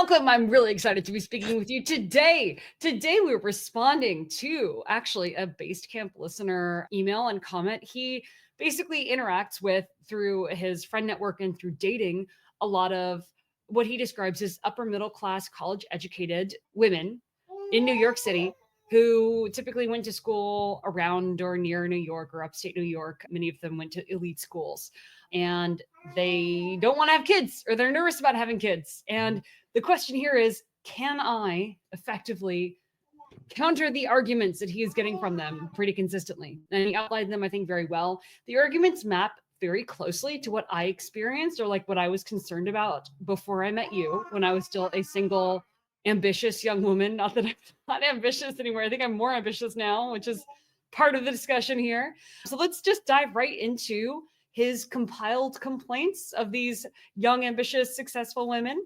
welcome. I'm really excited to be speaking with you today. Today, we're responding to actually a Basecamp listener email and comment. He basically interacts with, through his friend network and through dating, a lot of what he describes as upper middle class, college educated women in New York City who typically went to school around or near New York or upstate New York. Many of them went to elite schools and they don't want to have kids, or they're nervous about having kids. And the question here is, can I effectively counter the arguments that he is getting from them pretty consistently? And he outlined them, I think, very well. The arguments map very closely to what I experienced, or like what I was concerned about before I met you, when I was still a single, ambitious young woman. Not that I'm not ambitious anymore. I think I'm more ambitious now, which is part of the discussion here. So let's just dive right into his compiled complaints of these young, ambitious, successful women.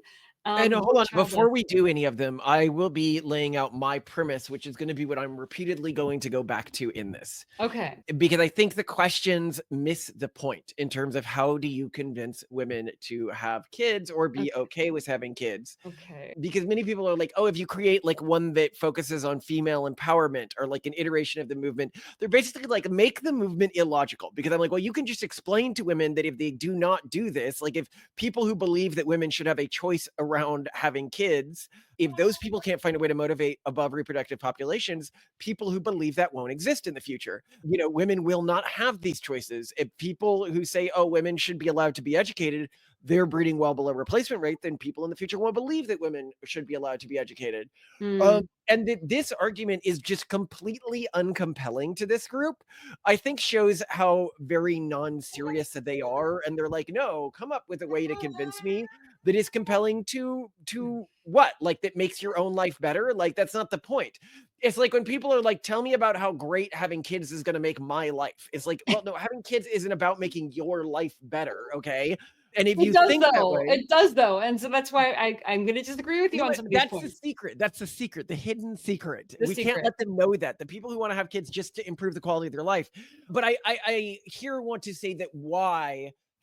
And hold on, before we do any of them, I will be laying out my premise, which is going to be what I'm repeatedly going to go back to in this. Okay. Because I think the questions miss the point in terms of how do you convince women to have kids or be okay with having kids. Okay. Because many people are like, oh, if you create like one that focuses on female empowerment or like an iteration of the movement, they're basically like, make the movement illogical. Because I'm like, well, you can just explain to women that if they do not do this, like if people who believe that women should have a choice around having kids, if those people can't find a way to motivate above reproductive populations, people who believe that won't exist in the future. You know, women will not have these choices. If people who say, oh, women should be allowed to be educated, they're breeding well below replacement rate, then people in the future won't believe that women should be allowed to be educated. And this argument is just completely uncompelling to this group. I think shows how very non-serious they are. And they're like, no, come up with a way to convince me that is compelling to what? Like that makes your own life better? Like that's not the point. It's like when people are like, tell me about how great having kids is going to make my life. It's like, well, no, having kids isn't about making your life better, okay? And if you think that way, it does though. And so that's why I'm going to disagree with you on some of these points. That's the secret. That's the secret, the hidden secret. The We secret. can't let them know that. The people who want to have kids just to improve the quality of their life. But I here want to say that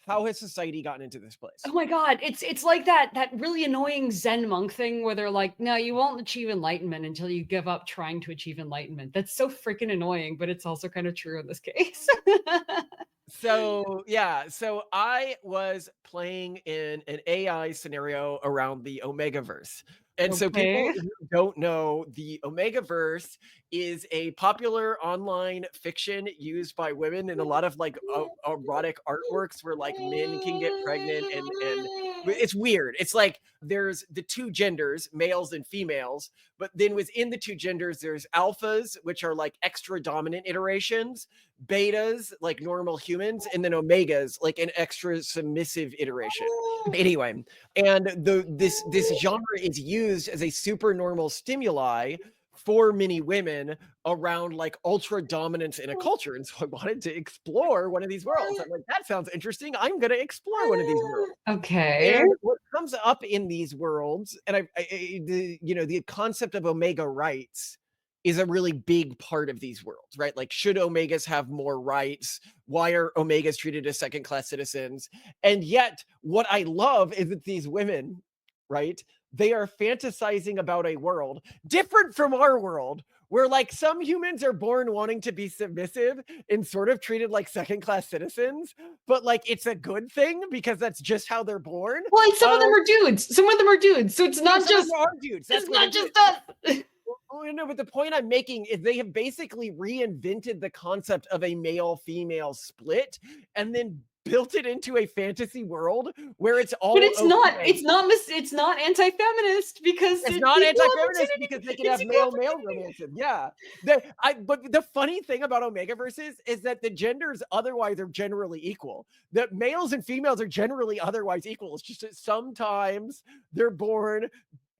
how has society gotten into this place? Oh my God. It's like that really annoying Zen monk thing where they're like, no, you won't achieve enlightenment until you give up trying to achieve enlightenment. That's so freaking annoying, but it's also kind of true in this case. So I was playing in an AI scenario around the Omegaverse. And so people who don't know, the Omegaverse is a popular online fiction used by women in a lot of like erotic artworks where like men can get pregnant and it's weird. It's like there's the two genders, males and females, but then within the two genders, there's alphas, which are like extra dominant iterations, betas, like normal humans, and then omegas, like an extra submissive iteration. Anyway, and this genre is used as a super normal stimuli for many women around like ultra dominance in a culture. And so I wanted to explore one of these worlds. I'm like, that sounds interesting. I'm going to explore one of these worlds. Okay. And what comes up in these worlds, and the concept of omega rights is a really big part of these worlds, right? Like, should omegas have more rights? Why are omegas treated as second-class citizens? And yet, what I love is that these women, right, they are fantasizing about a world different from our world, where like some humans are born wanting to be submissive and sort of treated like second-class citizens, but like it's a good thing because that's just how they're born. Well, and some of them are dudes. Some of them are dudes. So it's not just dudes. It's not just us. Oh, no, but the point I'm making is they have basically reinvented the concept of a male-female split and then built it into a fantasy world where it's all. But it's not anti-feminist because it's not anti-feminist because they can have male-male romances. Yeah. But the funny thing about Omegaverse is that the genders otherwise are generally equal. That males and females are generally otherwise equal. It's just that sometimes they're born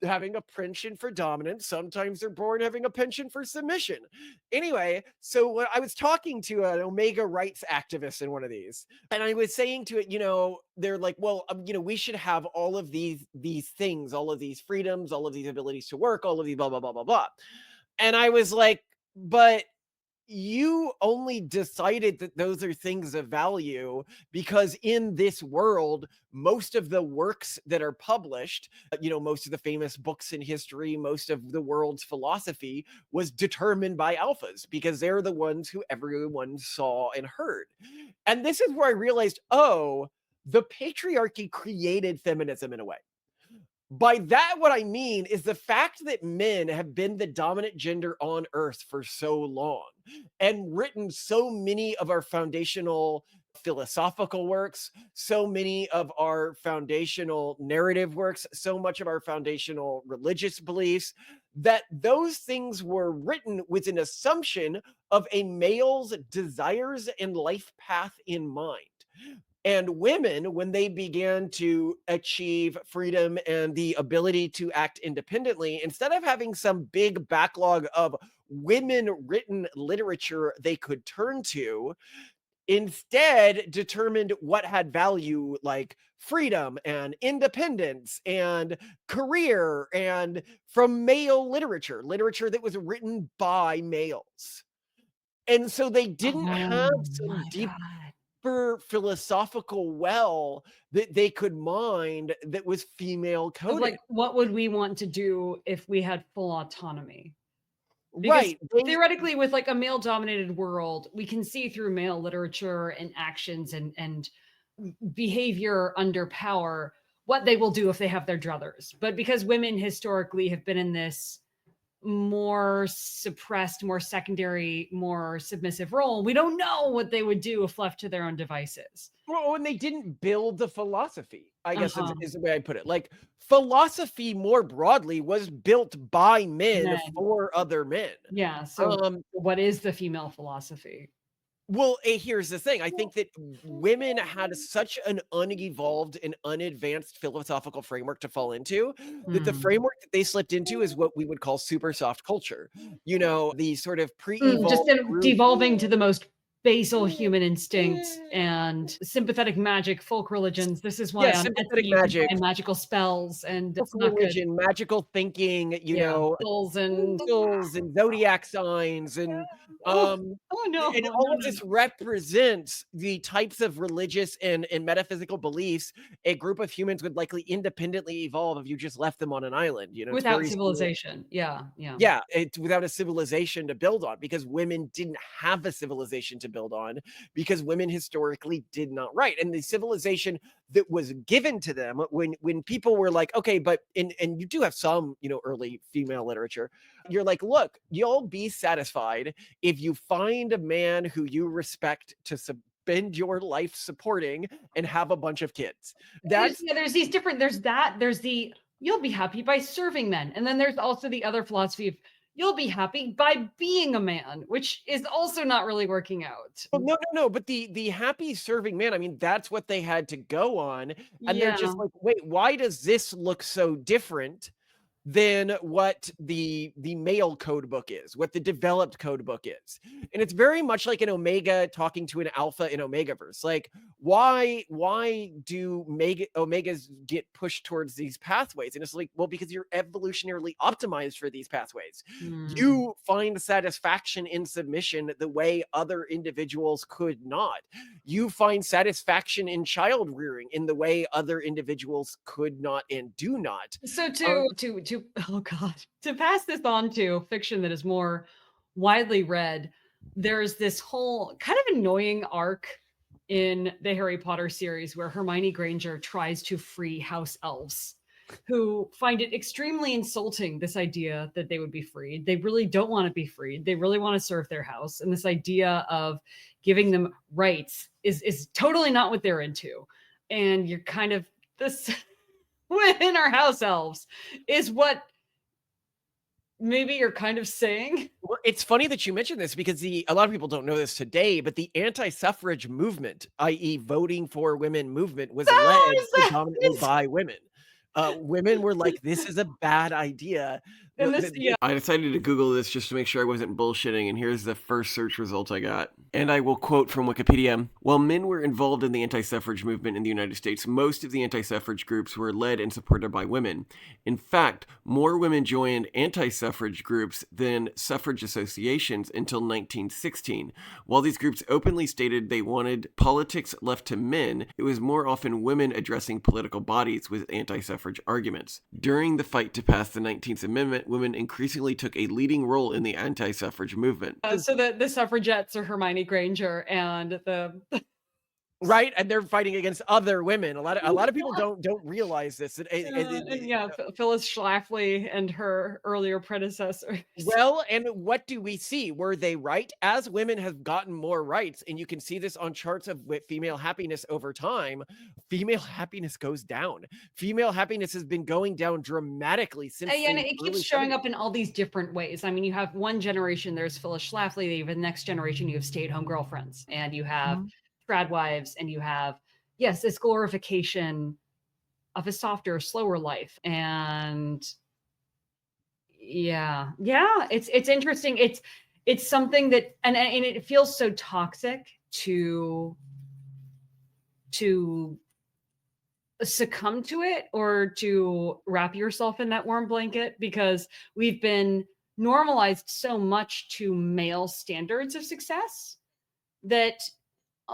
having a penchant for dominance. Sometimes they're born having a penchant for submission. Anyway, so when I was talking to an Omega rights activist in one of these, and I was saying to it, they're like, well, we should have all of these things, all of these freedoms, all of these abilities to work, all of these blah, blah, blah, blah, blah. And I was like, but you only decided that those are things of value because in this world, most of the works that are published, most of the famous books in history, most of the world's philosophy was determined by alphas because they're the ones who everyone saw and heard. And this is where I realized, oh, the patriarchy created feminism in a way. By that, what I mean is the fact that men have been the dominant gender on earth for so long and written so many of our foundational philosophical works, so many of our foundational narrative works, so much of our foundational religious beliefs, that those things were written with an assumption of a male's desires and life path in mind. And women, when they began to achieve freedom and the ability to act independently, instead of having some big backlog of women written literature they could turn to, instead determined what had value, like freedom and independence and career, and from male literature, literature that was written by males. And so they didn't have Oh some my deep God. philosophical well that they could mine that was female Of coded. like, what would we want to do if we had full autonomy? Because Right. They theoretically, with like a male dominated world, we can see through male literature and actions and behavior under power what they will do if they have their druthers. But because women historically have been in this more suppressed, more secondary, more submissive role, we don't know what they would do if left to their own devices. well, and they didn't build the philosophy, I guess Uh-huh. is the way I put it. Like philosophy more broadly was built by men Men. for other men. Yeah. So Um, what is the female philosophy? well, here's the thing. I think that women had such an unevolved and unadvanced philosophical framework to fall into that the Hmm. framework that they slipped into is what we would call super soft culture. The sort of Just pre-evolved group. devolving to the most basal human instincts and sympathetic magic, folk religions. This is why Yeah, on Etsy sympathetic you can magic, buy magical spells, and folk it's not good. religion, magical thinking, Yeah, pills and angels and zodiac signs oh, um oh no, and no, all of no, this no. represents the types of religious and metaphysical beliefs a group of humans would likely independently evolve if you just left them on an island. It's Without very similar. civilization. Yeah, yeah. Yeah, it's without a civilization to build on because women didn't have a civilization to build on because women historically did not write. And the civilization that was given to them when people were like, okay, but and you do have some, early female literature. You're like, look, you'll be satisfied if you find a man who you respect to spend your life supporting and have a bunch of kids. That's There's these different there's the you'll be happy by serving men. And then there's also the other philosophy of you'll be happy by being a man, which is also not really working out. well, no, no, no, but the happy serving man, I mean, that's what they had to go on, and they're Yeah. just like, "Wait, why does this look so different than what the male code book is, what the developed code book is?" And it's very much like an omega talking to an alpha in Omegaverse. Like, why do omegas get pushed towards these pathways? And it's like, well, because you're evolutionarily optimized for these pathways. Hmm. You find satisfaction in submission the way other individuals could not. You find satisfaction in child rearing in the way other individuals could not and do not. So Um, to oh god, to pass this on to fiction that is more widely read, there's this whole kind of annoying arc in the Harry Potter series where Hermione Granger tries to free house elves who find it extremely insulting, this idea that they would be freed. They really don't want to be freed. They really want to serve their house. And this idea of giving them rights is totally not what they're into. And you're kind of this within our house elves is what maybe you're kind of saying. well, it's funny that you mentioned this because a lot of people don't know this today, but the anti-suffrage movement, i.e., voting for women movement, was led That is predominantly that is by women. Women were like, "This is a bad idea. And this, yeah. I decided to Google this just to make sure I wasn't bullshitting, and here's the first search result I got. And I will quote from Wikipedia. While men were involved in the anti-suffrage movement in the United States, most of the anti-suffrage groups were led and supported by women. In fact, more women joined anti-suffrage groups than suffrage associations until 1916. While these groups openly stated they wanted politics left to men, it was more often women addressing political bodies with anti-suffrage arguments. During the fight to pass the 19th Amendment, women increasingly took a leading role in the anti-suffrage movement. So the suffragettes are Hermione Granger and the Right, and they're fighting against other women. A lot of people don't realize this. Phyllis Schlafly and her earlier predecessors. Well, and what do we see? Were they right? As women have gotten more rights, and you can see this on charts of female happiness over time, female happiness goes down. Female happiness has been going down dramatically since And the it early keeps showing 70s. up in all these different ways. I mean, you have one generation, there's Phyllis Schlafly, you have the next generation, you have stay-at-home girlfriends, and you have trad wives, and you have, yes, this glorification of a softer, slower life. And yeah, it's interesting. It's something that, and it feels so toxic to succumb to it or to wrap yourself in that warm blanket, because we've been normalized so much to male standards of success that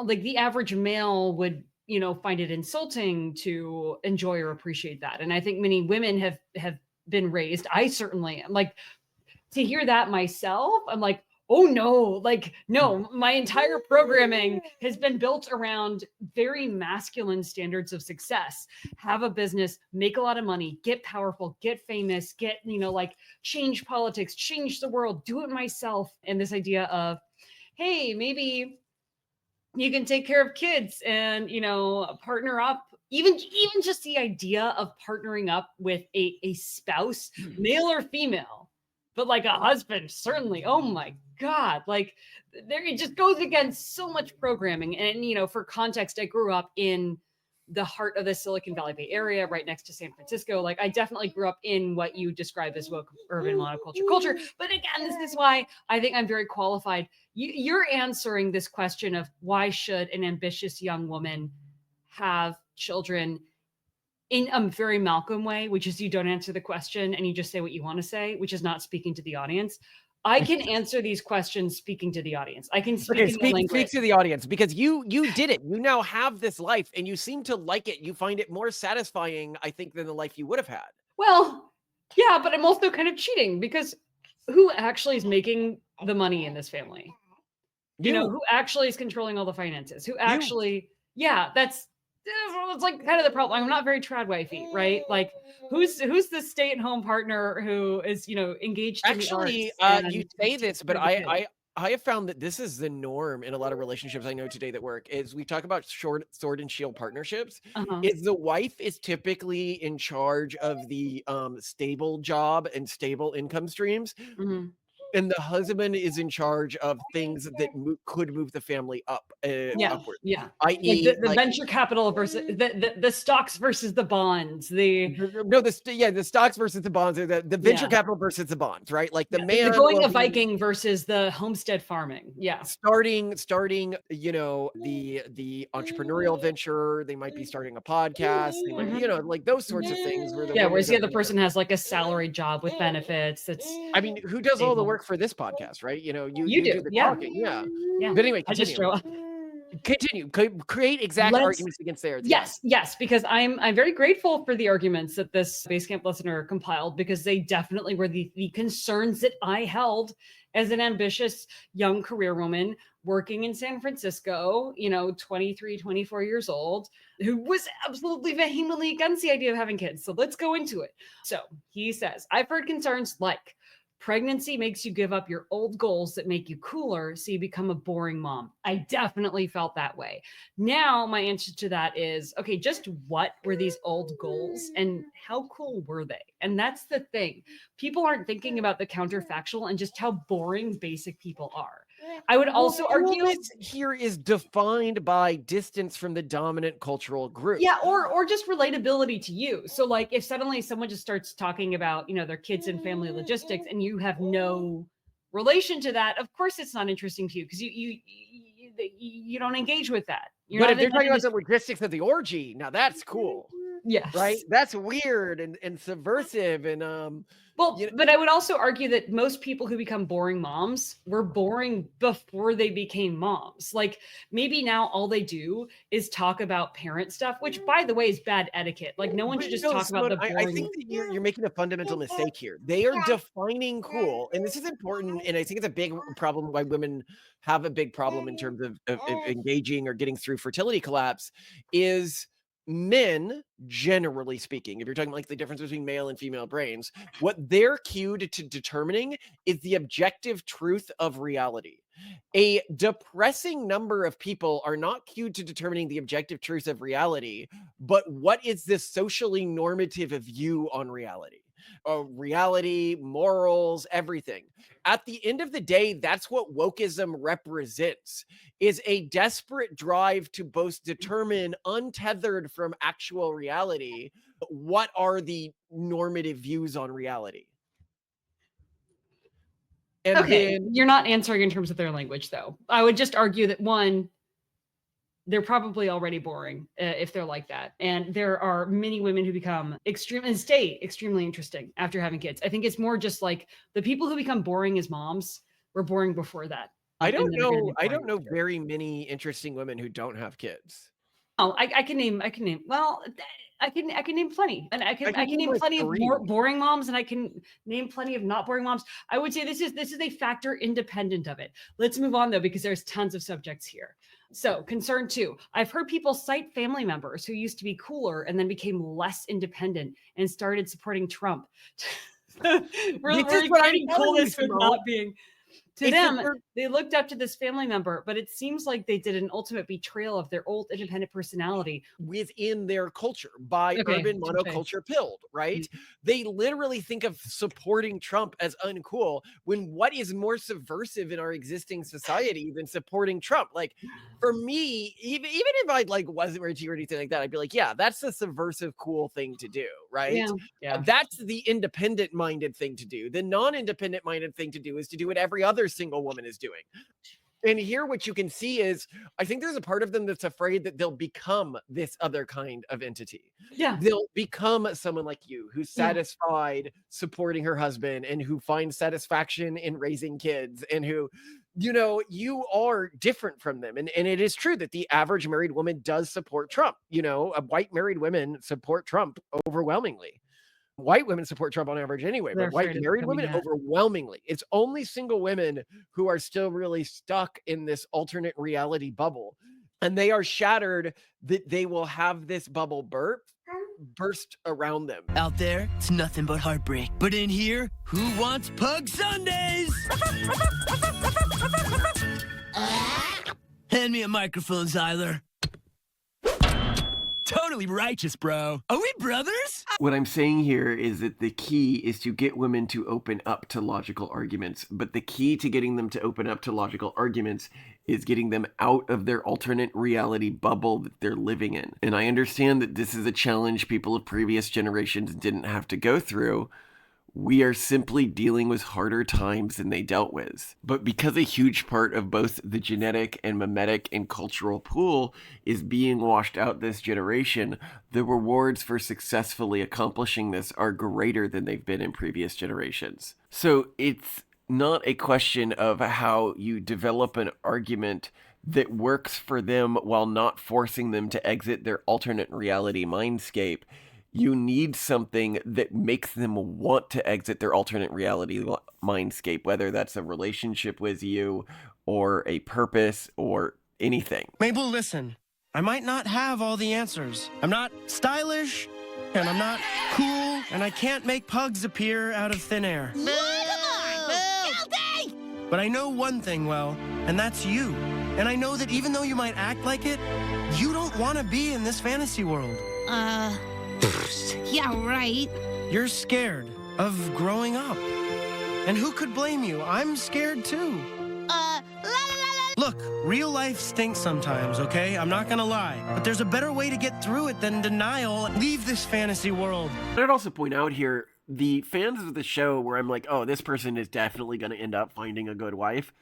like the average male would, find it insulting to enjoy or appreciate that. And I think many women have been raised, I certainly am, like, to hear that myself, I'm like, oh no, like, no, my entire programming has been built around very masculine standards of success. Have a business, make a lot of money, get powerful, get famous, get, like, change politics, change the world, do it myself. And this idea of, hey, maybe you can take care of kids and, partner up. Even just the idea of partnering up with a spouse, male or female, but like a husband, certainly. Oh my God. Like, there, it just goes against so much programming. And, for context, I grew up in the heart of the Silicon Valley Bay Area, right next to San Francisco. Like, I definitely grew up in what you describe as woke urban monoculture culture. But again, this is why I think I'm very qualified. You're answering this question of why should an ambitious young woman have children in a very Malcolm way, which is you don't answer the question and you just say what you want to say, which is not speaking to the audience. I can answer these questions speaking to the audience. I can speak in the language. Speak to the audience, because you did it. You now have this life, and you seem to like it. You find it more satisfying, I think, than the life you would have had. Well, yeah, but I'm also kind of cheating, because who actually is making the money in this family? Who actually is controlling all the finances? Who actually, that's like kind of the problem. I'm not very trad wifey, right? Like, who's the stay-at-home partner who is, engaged in the Actually, arts you and say this, but takes care of the kid? I have found that this is the norm in a lot of relationships I know today that work. Is we talk about short sword and shield partnerships. Uh-huh. Is the wife is typically in charge of the stable job and stable income streams, Mhm. and the husband is in charge of things that could move the family Yeah, upward, yeah. Like i.e., the venture capital versus the stocks versus the bonds. no, the stocks versus the bonds, or the venture Yeah. capital versus the bonds, right? Like the Yeah, the man going will a be Viking versus the homestead farming. Yeah. starting, the entrepreneurial venture. They might be starting a podcast. They might, like those sorts of things where the Yeah, woman's whereas the over other there. person has like a salary job with benefits. That's I mean, who does all the stable. work for this podcast, right? You You do do. the Yeah. talking, yeah. Yeah. But anyway, I just continue. show up. Continue. Create exact Let's arguments against theirs. Yes. Yes, because I'm very grateful for the arguments that this Basecamp listener compiled, because they definitely were the concerns that I held as an ambitious young career woman working in San Francisco, 23, 24 years old, who was absolutely vehemently against the idea of having kids. So let's go into it. So he says, I've heard concerns like, pregnancy makes you give up your old goals that make you cooler, so you become a boring mom. I definitely felt that way. Now, my answer to that is, okay, just what were these old goals and how cool were they? And that's the thing. People aren't thinking about the counterfactual and just how boring basic people are. I would also argue coolness here is defined by distance from the dominant cultural group. Yeah, or just relatability to you. So like if suddenly someone just starts talking about, their kids and family logistics and you have no relation to that, of course it's not interesting to you because you don't engage with that. But if they're talking about the logistics of the orgy, now that's cool. Yes. Right? That's weird and subversive and Well, but I would also argue that most people who become boring moms were boring before they became moms. Like maybe now all they do is talk about parent stuff, which by the way is bad etiquette. Like no one should just talk about the boring. I think that you're making a fundamental mistake here. They are defining cool, and this is important, and I think it's a big problem why women have a big problem in terms of engaging or getting through fertility collapse is men, generally speaking, if you're talking like the difference between male and female brains, what they're cued to determining is the objective truth of reality. A depressing number of people are not cued to determining the objective truth of reality, but what is the socially normative view on reality? Reality, morals, everything. At the end of the day, that's what wokeism represents, is a desperate drive to both determine, untethered from actual reality, what are the normative views on reality. And okay, you're not answering in terms of their language, though. I would just argue that one, they're probably already boring if they're like that. And there are many women who become stay extremely interesting after having kids. I think it's more just like the people who become boring as moms were boring before that. I don't know very many interesting women who don't have kids. Oh, I can name. Well, I can name plenty, and I can name like plenty 3. Of more boring moms, and I can name plenty of not boring moms. I would say this is a factor independent of it. Let's move on though, because there's tons of subjects here. So concern 2, I've heard people cite family members who used to be cooler and then became less independent and started supporting Trump. we're getting coolness with not being. To them, they looked up to this family member, but it seems like they did an ultimate betrayal of their old independent personality within their culture by urban monoculture pilled, right? Mm-hmm. They literally think of supporting Trump as uncool when what is more subversive in our existing society than supporting Trump? Like for me, even if I like wasn't rich or anything like that, I'd be like, yeah, that's the subversive cool thing to do, right? Yeah. That's the independent minded thing to do. The non-independent minded thing to do is to do what every other single woman is doing. And here what you can see is I think there's a part of them that's afraid that they'll become this other kind of entity. Yeah. They'll become someone like you who's satisfied supporting her husband and who finds satisfaction in raising kids and who, you are different from them. And it is true that the average married woman does support Trump. White married women support Trump overwhelmingly. White women support Trump on average anyway, but white married women overwhelmingly. It's only single women who are still really stuck in this alternate reality bubble. And they are shattered that they will have this bubble burst around them. Out there, it's nothing but heartbreak. But in here, who wants Pug Sundays? Hand me a microphone, Zyler. Totally righteous, bro. Are we brothers? What I'm saying here is that the key is to get women to open up to logical arguments. But the key to getting them to open up to logical arguments is getting them out of their alternate reality bubble that they're living in. And I understand that this is a challenge people of previous generations didn't have to go through. We are simply dealing with harder times than they dealt with. But because a huge part of both the genetic and mimetic and cultural pool is being washed out this generation, the rewards for successfully accomplishing this are greater than they've been in previous generations. So it's not a question of how you develop an argument that works for them while not forcing them to exit their alternate reality mindscape. You need something that makes them want to exit their alternate reality mindscape, whether that's a relationship with you or a purpose or anything. Mabel, listen, I might not have all the answers. I'm not stylish, and I'm not cool, and I can't make pugs appear out of thin air. Come on! Guilty! But I know one thing well, and that's you. And I know that even though you might act like it, you don't want to be in this fantasy world. Yeah, right. You're scared of growing up. And who could blame you? I'm scared too. Let Look, real life stinks sometimes, okay? I'm not gonna lie. But there's a better way to get through it than denial. Leave this fantasy world. I'd also point out here, the fans of the show where I'm like, oh, this person is definitely going to end up finding a good wife,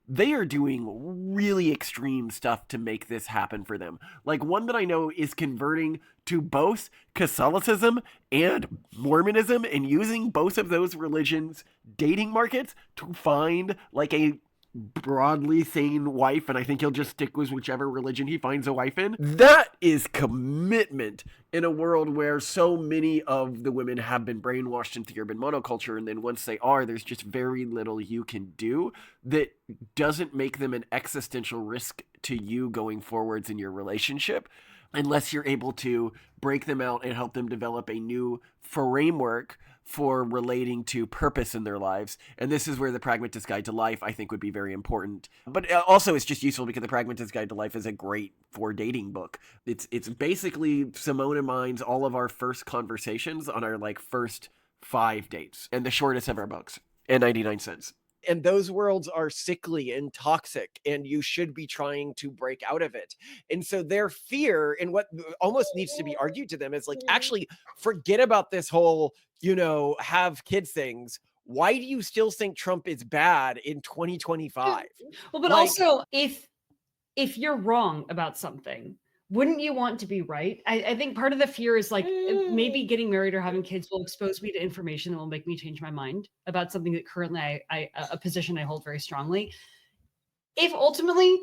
they are doing really extreme stuff to make this happen for them. Like, one that I know is converting to both Catholicism and Mormonism and using both of those religions' dating markets to find like a broadly sane wife, and I think he'll just stick with whichever religion he finds a wife in. That is commitment in a world where so many of the women have been brainwashed into the urban monoculture, and then once they are, there's just very little you can do that doesn't make them an existential risk to you going forwards in your relationship, unless you're able to break them out and help them develop a new framework for relating to purpose in their lives. And this is where the Pragmatist Guide to Life, I think, would be very important. But also it's just useful because the Pragmatist Guide to Life is a great for dating book. It's basically Simone and mine's all of our first conversations on our like first 5 dates, and the shortest of our books, and 99 cents. And those worlds are sickly and toxic, and you should be trying to break out of it. And so their fear, and what almost needs to be argued to them, is like, actually forget about this whole, have kids things. Why do you still think Trump is bad in 2025? Well, but also if you're wrong about something, wouldn't you want to be right? I think part of the fear is like maybe getting married or having kids will expose me to information that will make me change my mind about something that currently a position I hold very strongly. If ultimately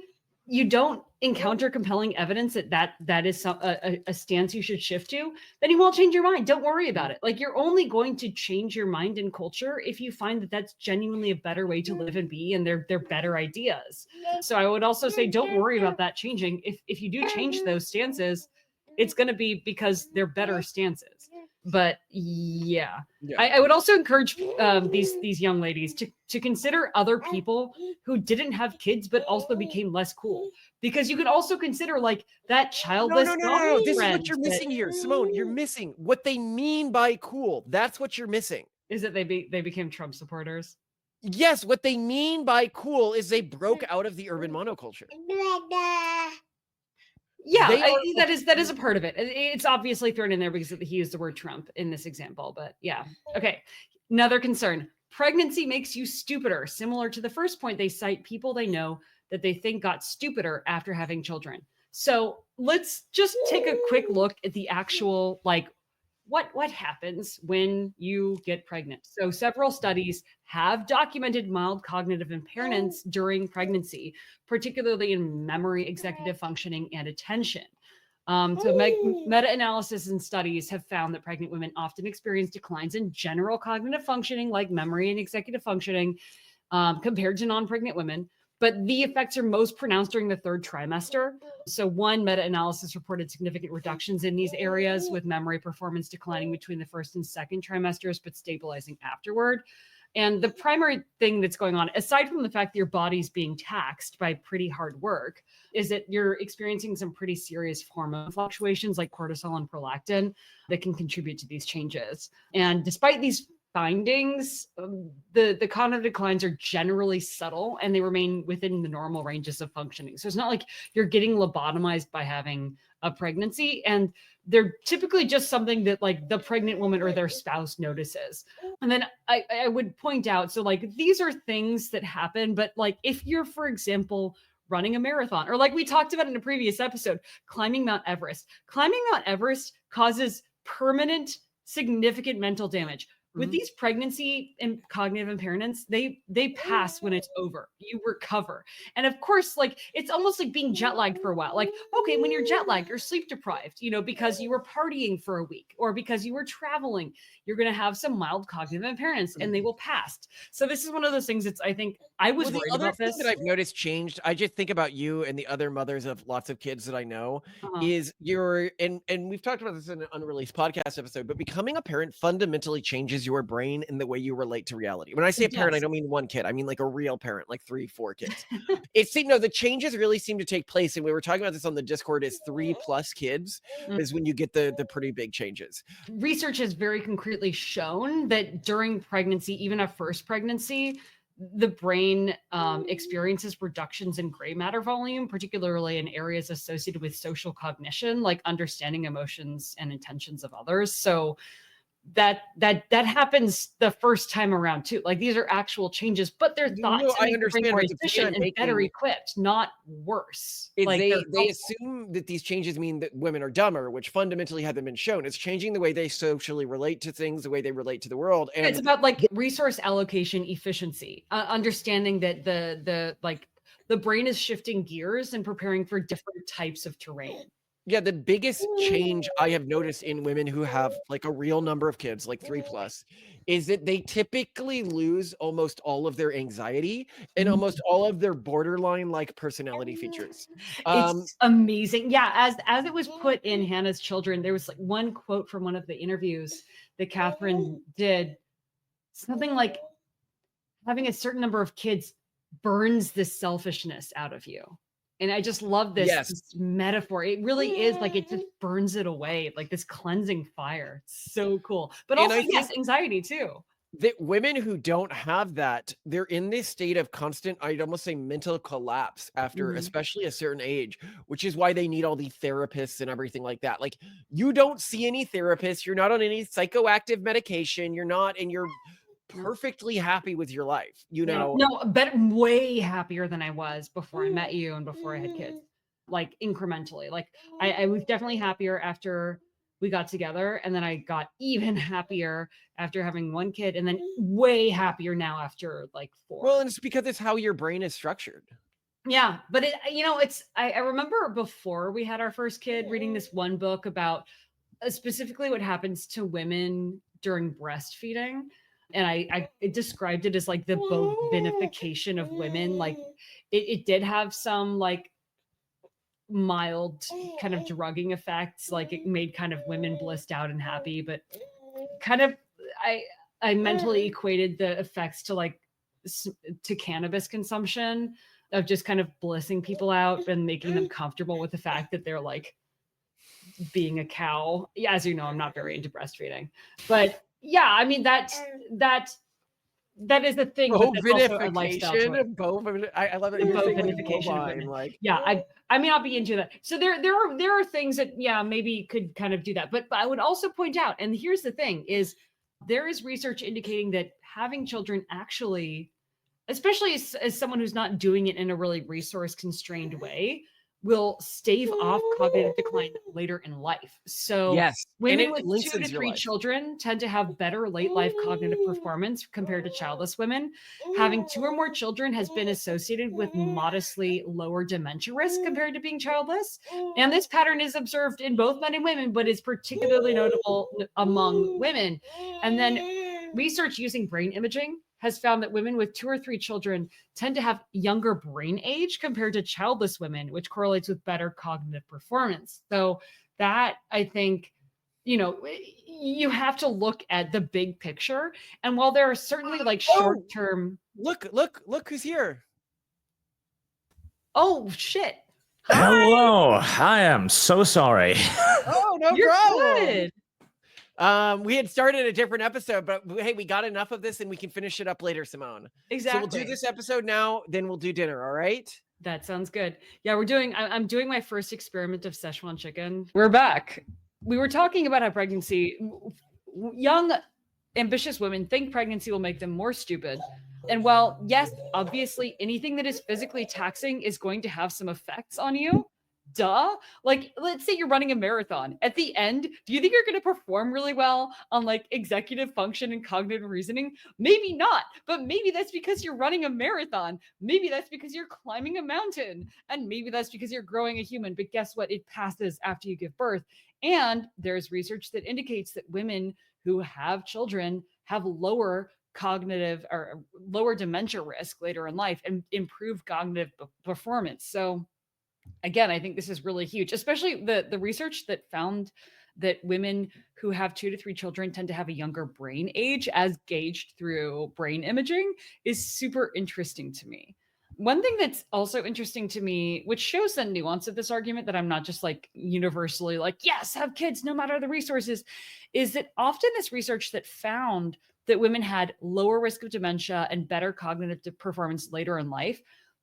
you don't encounter compelling evidence that is a stance you should shift to, then you won't change your mind. Don't worry about it. Like, you're only going to change your mind in culture if you find that that's genuinely a better way to live and be, and they're better ideas. So I would also say, don't worry about that changing. If you do change those stances, it's going to be because they're better stances. But yeah. I would also encourage these young ladies to consider other people who didn't have kids but also became less cool, because you could also consider like that childless. No. This is what you're missing here, Simone. You're missing what they mean by cool. That's what you're missing. Is that they became Trump supporters? Yes, what they mean by cool is they broke out of the urban monoculture. Yeah, that is a part of it. It's obviously thrown in there because he used the word Trump in this example, but yeah. Okay. Another concern. Pregnancy makes you stupider. Similar to the first point, they cite people they know that they think got stupider after having children. So let's just take a quick look at the actual, like, what happens when you get pregnant. So several studies have documented mild cognitive impairments during pregnancy, particularly in memory, executive functioning, and attention. So meta-analysis and studies have found that pregnant women often experience declines in general cognitive functioning, like memory and executive functioning, compared to non-pregnant women. But the effects are most pronounced during the 3rd trimester. So one meta-analysis reported significant reductions in these areas, with memory performance declining between the 1st and 2nd trimesters, but stabilizing afterward. And the primary thing that's going on, aside from the fact that your body's being taxed by pretty hard work, is that you're experiencing some pretty serious hormone fluctuations like cortisol and prolactin that can contribute to these changes. And despite these findings, the cognitive declines are generally subtle and they remain within the normal ranges of functioning. So it's not like you're getting lobotomized by having a pregnancy, and they're typically just something that like the pregnant woman or their spouse notices. And then I would point out, so like these are things that happen, but like if you're, for example, running a marathon, or like we talked about in a previous episode, climbing Mount Everest causes permanent, significant mental damage. With these pregnancy and cognitive impairments, they pass when it's over. You recover. And of course, like it's almost like being jet lagged for a while. Like, okay, when you're jet lagged, you're sleep deprived, because you were partying for a week or because you were traveling, you're going to have some mild cognitive impairments and they will pass. So this is one of those things that's, I think I was worried about this. That I've noticed changed. I just think about you and the other mothers of lots of kids that I know is and we've talked about this in an unreleased podcast episode, but becoming a parent fundamentally changes your brain and the way you relate to reality. When I say a parent, I don't mean one kid. I mean like a real parent, like 3-4 kids. The changes really seem to take place. And we were talking about this on the Discord, is 3+ kids is when you get the pretty big changes. Research has very concretely shown that during pregnancy, even a first pregnancy, the brain experiences reductions in gray matter volume, particularly in areas associated with social cognition, like understanding emotions and intentions of others. So that happens the first time around too. Like these are actual changes, but they're thought No, to I make the brain understand, more but the point efficient I'm and better making equipped, not worse. is Like they they're helpful. assume that these changes mean that women are dumber, which fundamentally haven't been shown. It's changing the way they socially relate to things, the way they relate to the world, It's and about like resource allocation efficiency, understanding that the brain is shifting gears and preparing for different types of terrain. yeah, the biggest change I have noticed in women who have like a real number of kids, like 3 plus, is that they typically lose almost all of their anxiety and almost all of their borderline like personality features. It's amazing. Yeah, as it was put in Hannah's Children, there was like one quote from one of the interviews that Catherine did, something like having a certain number of kids burns the selfishness out of you. And I just love Yes. this metaphor. It really is like it just burns it away, like this cleansing fire. It's so cool. But And also, I yes, think anxiety too. that women who don't have that, they're in this state of constant, I'd almost say mental collapse after Mhm. especially a certain age, which is why they need all the therapists and everything like that. Like you don't see any therapists, you're not on any psychoactive medication, you're not, and you're perfectly happy with your life, you Yeah. know? No, better, way happier than I was before I met you and before I had kids. Like incrementally. Like I was definitely happier after we got together. And then I got even happier after having one kid, and then way happier now after like four. Well, and it's because it's how your brain is structured. Yeah, but I remember before we had our first kid reading this one book about specifically what happens to women during breastfeeding. And I it described it as like the bovinification of women. Like it did have some like mild kind of drugging effects. Like it made kind of women blissed out and happy, but kind of I I mentally equated the effects to like to cannabis consumption, of just kind of blissing people out and making them comfortable with the fact that they're like being a cow. Yeah, as you know, I'm not very into breastfeeding, but yeah, I mean that is a thing, but that's also a lifestyle choice. I love it. You're saying like Bovinification of bovine, women. like Yeah, I may not be into that. So there are things that maybe could kind of do that. But I would also point out, and here's the thing, is there is research indicating that having children actually, especially as someone who's not doing it in a really resource constrained way, will stave off cognitive decline later in life. So yes, and women it with 2 to lengthens your 3 life. children tend to have better late life cognitive performance compared to childless women. Having 2 or more children has been associated with modestly lower dementia risk compared to being childless. And this pattern is observed in both men and women, but is particularly notable among women. And then research using brain imaging has found that women with 2 or 3 children tend to have younger brain age compared to childless women, which correlates with better cognitive performance. So that, I think, you have to look at the big picture. And while there are certainly like short-term. Look who's here. Oh shit. Hello. I am so sorry. Oh, no You're problem. good. We had started a different episode, but hey, we got enough of this and we can finish it up later, Simone. Exactly. So we'll do this episode now, then we'll do dinner, all right? That sounds good. Yeah, I'm doing my first experiment of Szechuan chicken. We're back. We were talking about how pregnancy, young, ambitious women think pregnancy will make them more stupid. And while, yes, obviously anything that is physically taxing is going to have some effects on you, duh. Like, let's say you're running a marathon. At the end, do you think you're going to perform really well on like executive function and cognitive reasoning? Maybe not, but maybe that's because you're running a marathon. Maybe that's because you're climbing a mountain. And maybe that's because you're growing a human. But guess what? It passes after you give birth. And there's research that indicates that women who have children have lower cognitive or lower dementia risk later in life and improved cognitive performance. So again, I think this is really huge, especially the research that found that women who have 2 to 3 children tend to have a younger brain age as gauged through brain imaging is super interesting to me. One thing that's also interesting to me, which shows the nuance of this argument, that I'm not just like universally like, yes, have kids no matter the resources, is that often this research that found that women had lower risk of dementia and better cognitive performance later in life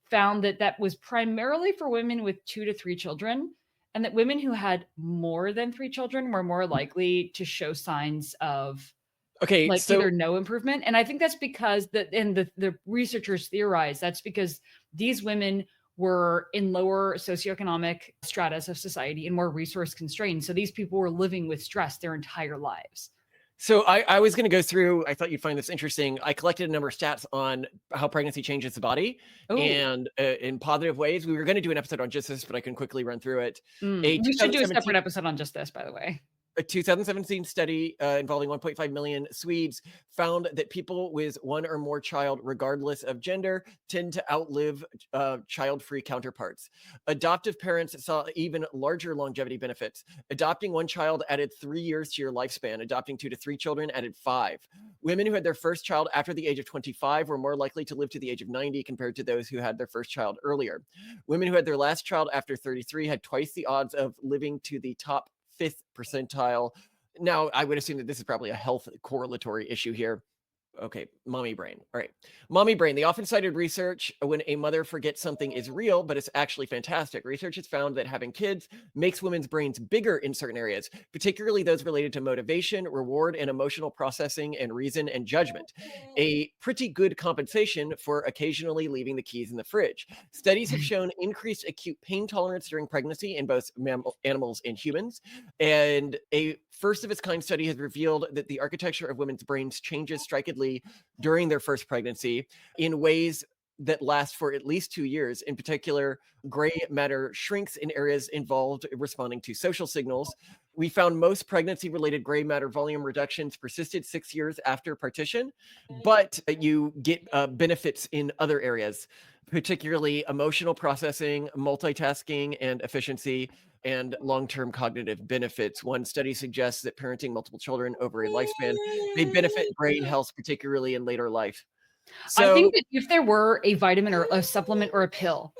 found that that was primarily for women with 2 to 3 children, and that women who had more than 3 children were more likely to show signs of Okay, like so either no improvement. And I think that's because the researchers theorize that's because these women were in lower socioeconomic stratas of society and more resource constrained. So these people were living with stress their entire lives. So I was going to go through, I thought you'd find this interesting. I collected a number of stats on how pregnancy changes the body Oh, and in positive ways. We were going to do an episode on just this, but I can quickly run through it. A we should do a 2017 separate episode on just this, by the way. A 2017 study involving 1.5 million Swedes found that people with one or more child, regardless of gender, tend to outlive child-free counterparts. Adoptive parents saw even larger longevity benefits. Adopting one child added 3 years to your lifespan. Adopting 2 to 3 children added 5. Women who had their first child after the age of 25 were more likely to live to the age of 90 compared to those who had their first child earlier. Women who had their last child after 33 had twice the odds of living to the top 5th percentile. Now, I would assume that this is probably a health correlatory issue here. Okay, mommy brain. All right. Mommy brain. The often cited research when a mother forgets something is real, but it's actually fantastic. Research has found that having kids makes women's brains bigger in certain areas, particularly those related to motivation, reward, and emotional processing, and reason and judgment. A pretty good compensation for occasionally leaving the keys in the fridge. Studies have shown increased acute pain tolerance during pregnancy in both animals and humans. And a first of its kind study has revealed that the architecture of women's brains changes strikingly during their first pregnancy in ways that last for at least 2 years. In particular, gray matter shrinks in areas involved responding to social signals. We found most pregnancy-related gray matter volume reductions persisted 6 years after partition, but you get benefits in other areas, particularly emotional processing, multitasking, and efficiency, and long-term cognitive benefits. One study suggests that parenting multiple children over a lifespan may benefit brain health, particularly in later life. I So think that if there were a vitamin or a supplement or a pill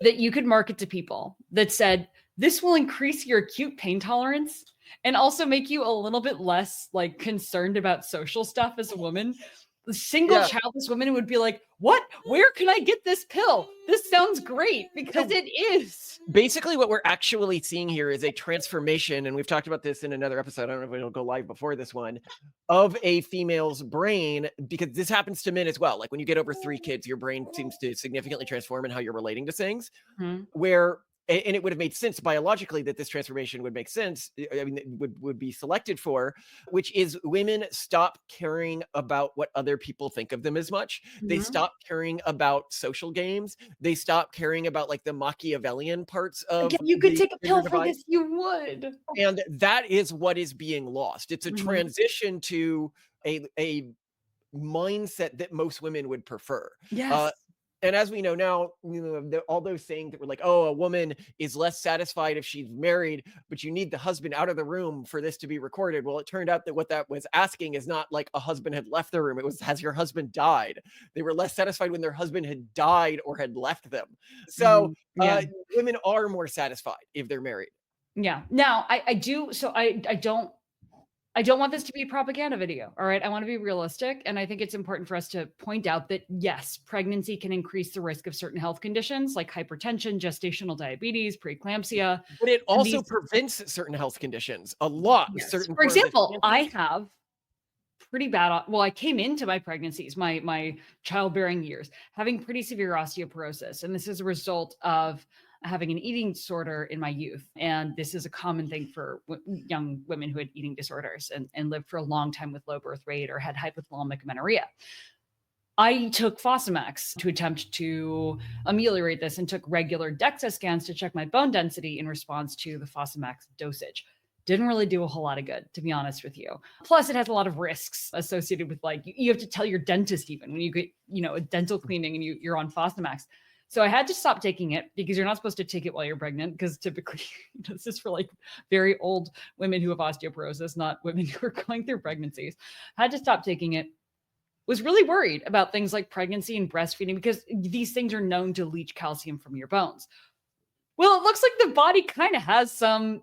that you could market to people that said, this will increase your acute pain tolerance and also make you a little bit less like concerned about social stuff as a woman, the single yeah, childless women would be like, what? Where can I get this pill? This sounds great because it is. basically what we're actually seeing here is a transformation, and we've talked about this in another episode. I don't know if it'll go live before this one, of a female's brain, because this happens to men as well. Like when you get over 3 kids, your brain seems to significantly transform in how you're relating to things. Mhm. Where and it would have made sense biologically that this transformation would make sense. I mean, it would be selected for, which is women stop caring about what other people think of them as much. They Mhm. stop caring about social games. They stop caring about like the Machiavellian parts of Again, you could the take a gender pill for divide. this. You would. And that is what is being lost. It's a Mhm. transition to a mindset that most women would prefer. Yes. And as we know now, all those sayings that were like, oh, a woman is less satisfied if she's married, but you need the husband out of the room for this to be recorded. Well, it turned out that what that was asking is not like a husband had left the room. It was, has your husband died? They were less satisfied when their husband had died or had left them. So Mhm. Yeah. women are more satisfied if they're married. Yeah. Now I do. So I don't want this to be a propaganda video. All right. I want to be realistic. And I think it's important for us to point out that yes, pregnancy can increase the risk of certain health conditions like hypertension, gestational diabetes, preeclampsia. But it And also these, prevents certain health conditions a lot. yes. Certain For forms of example, cancer. I have pretty bad, well, I came into my pregnancies, my childbearing years, having pretty severe osteoporosis. And this is a result of having an eating disorder in my youth. And this is a common thing for young women who had eating disorders and lived for a long time with low birth rate or had hypothalamic amenorrhea. I took Fosamax to attempt to ameliorate this and took regular DEXA scans to check my bone density in response to the Fosamax dosage. Didn't really do a whole lot of good, to be honest with you. Plus, it has a lot of risks associated with like, you have to tell your dentist even when you get, a dental cleaning and you're on Fosamax. So I had to stop taking it because you're not supposed to take it while you're pregnant because typically this is for like very old women who have osteoporosis, not women who are going through pregnancies. I had to stop taking it. was really worried about things like pregnancy and breastfeeding because these things are known to leach calcium from your bones. Well, it looks like the body kind of has some,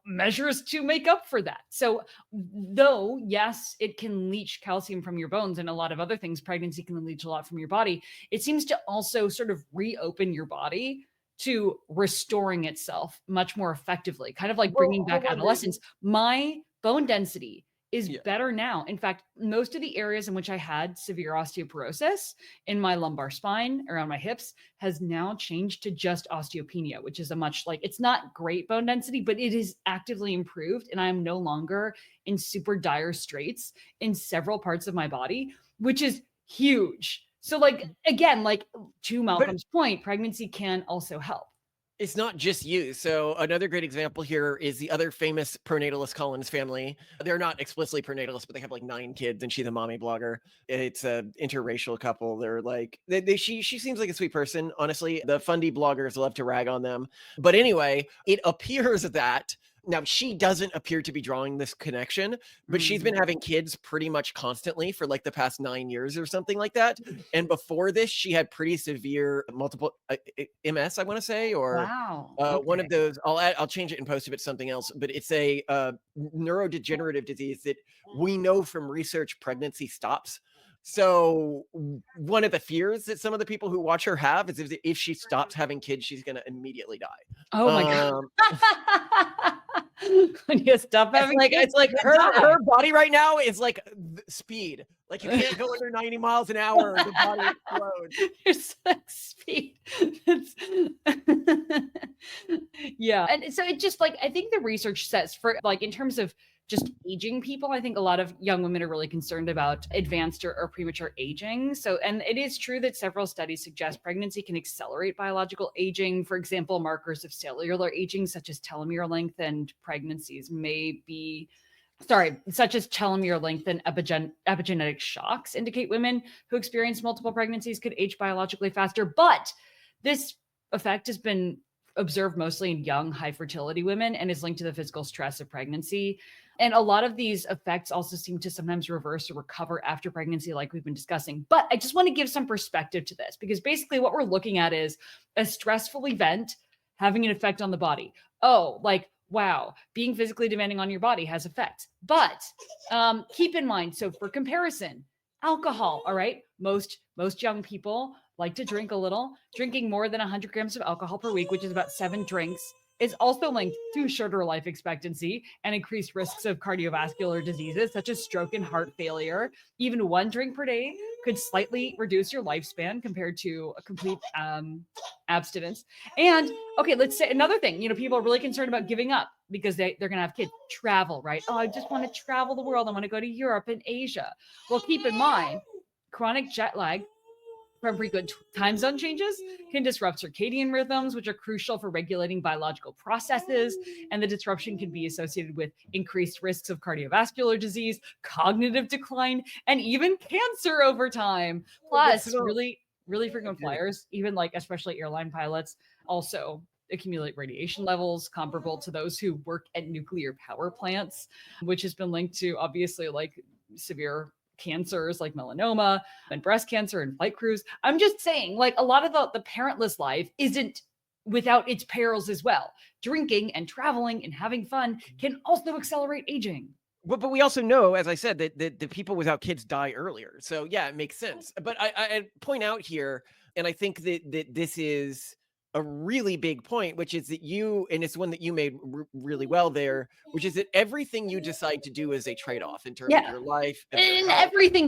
measures to make up for that. So, though, yes, it can leach calcium from your bones and a lot of other things, pregnancy can leach a lot from your body. It seems to also sort of reopen your body to restoring itself much more effectively, kind of like bringing back adolescence. My bone density is better now. In fact, most of the areas in which I had severe osteoporosis in my lumbar spine around my hips has now changed to just osteopenia, which is it's not great bone density, but it is actively improved. And I'm no longer in super dire straits in several parts of my body, which is huge. So again, to Malcolm's point, pregnancy can also help. It's not just you. So another great example here is the other famous pronatalist Collins family. They're not explicitly pronatalists, but they have 9 kids, and she's a mommy blogger. It's a interracial couple. They're she seems like a sweet person. Honestly, the Fundy bloggers love to rag on them. But anyway, it appears that now she doesn't appear to be drawing this connection, but she's been having kids pretty much constantly for the past 9 years or something like that. And before this, she had pretty severe multiple MS, I want to say, or wow. one of those. I'll change it and post if it's something else, but it's a neurodegenerative disease that we know from research pregnancy stops. So one of the fears that some of the people who watch her have is if she stops having kids, she's going to immediately die. Oh my God. When you stop having kids, it's like her body right now is speed. You can't go under 90 miles an hour. The body explodes. It's speed. Yeah. And so it just I think the research says for in terms of just aging people, I think a lot of young women are really concerned about advanced or premature aging. So, and it is true that several studies suggest pregnancy can accelerate biological aging. For example, markers of cellular aging, such as telomere length and pregnancies such as telomere length and epigenetic shocks indicate women who experience multiple pregnancies could age biologically faster. But this effect has been observed mostly in young, high fertility women and is linked to the physical stress of pregnancy. And a lot of these effects also seem to sometimes reverse or recover after pregnancy, like we've been discussing. But I just want to give some perspective to this, because basically what we're looking at is a stressful event having an effect on the body. Oh, wow, being physically demanding on your body has effects. But keep in mind, so for comparison, alcohol, all right? Most young people like to drink a little. Drinking more than 100 grams of alcohol per week, which is about 7 drinks, is also linked to shorter life expectancy and increased risks of cardiovascular diseases such as stroke and heart failure. Even 1 drink per day could slightly reduce your lifespan compared to a complete abstinence. And okay, let's say another thing, people are really concerned about giving up because they're going to have kids. Travel, right? Oh, I just want to travel the world. I want to go to Europe and Asia. Well, keep in mind, chronic jet lag from frequent time zone changes can disrupt circadian rhythms, which are crucial for regulating biological processes. And the disruption can be associated with increased risks of cardiovascular disease, cognitive decline, and even cancer over time. Plus, really, really frequent flyers, even especially airline pilots, also accumulate radiation levels comparable to those who work at nuclear power plants, which has been linked to obviously severe cancers like melanoma and breast cancer and flight crews. I'm just saying, a lot of the parentless life isn't without its perils as well. Drinking and traveling and having fun can also accelerate aging. But we also know, as I said, that the people without kids die earlier. So yeah, it makes sense. But I point out here, and I think that this is a really big point, which is that and it's one that you made really well there, which is that everything you decide to do is a trade-off in terms of your life. And everything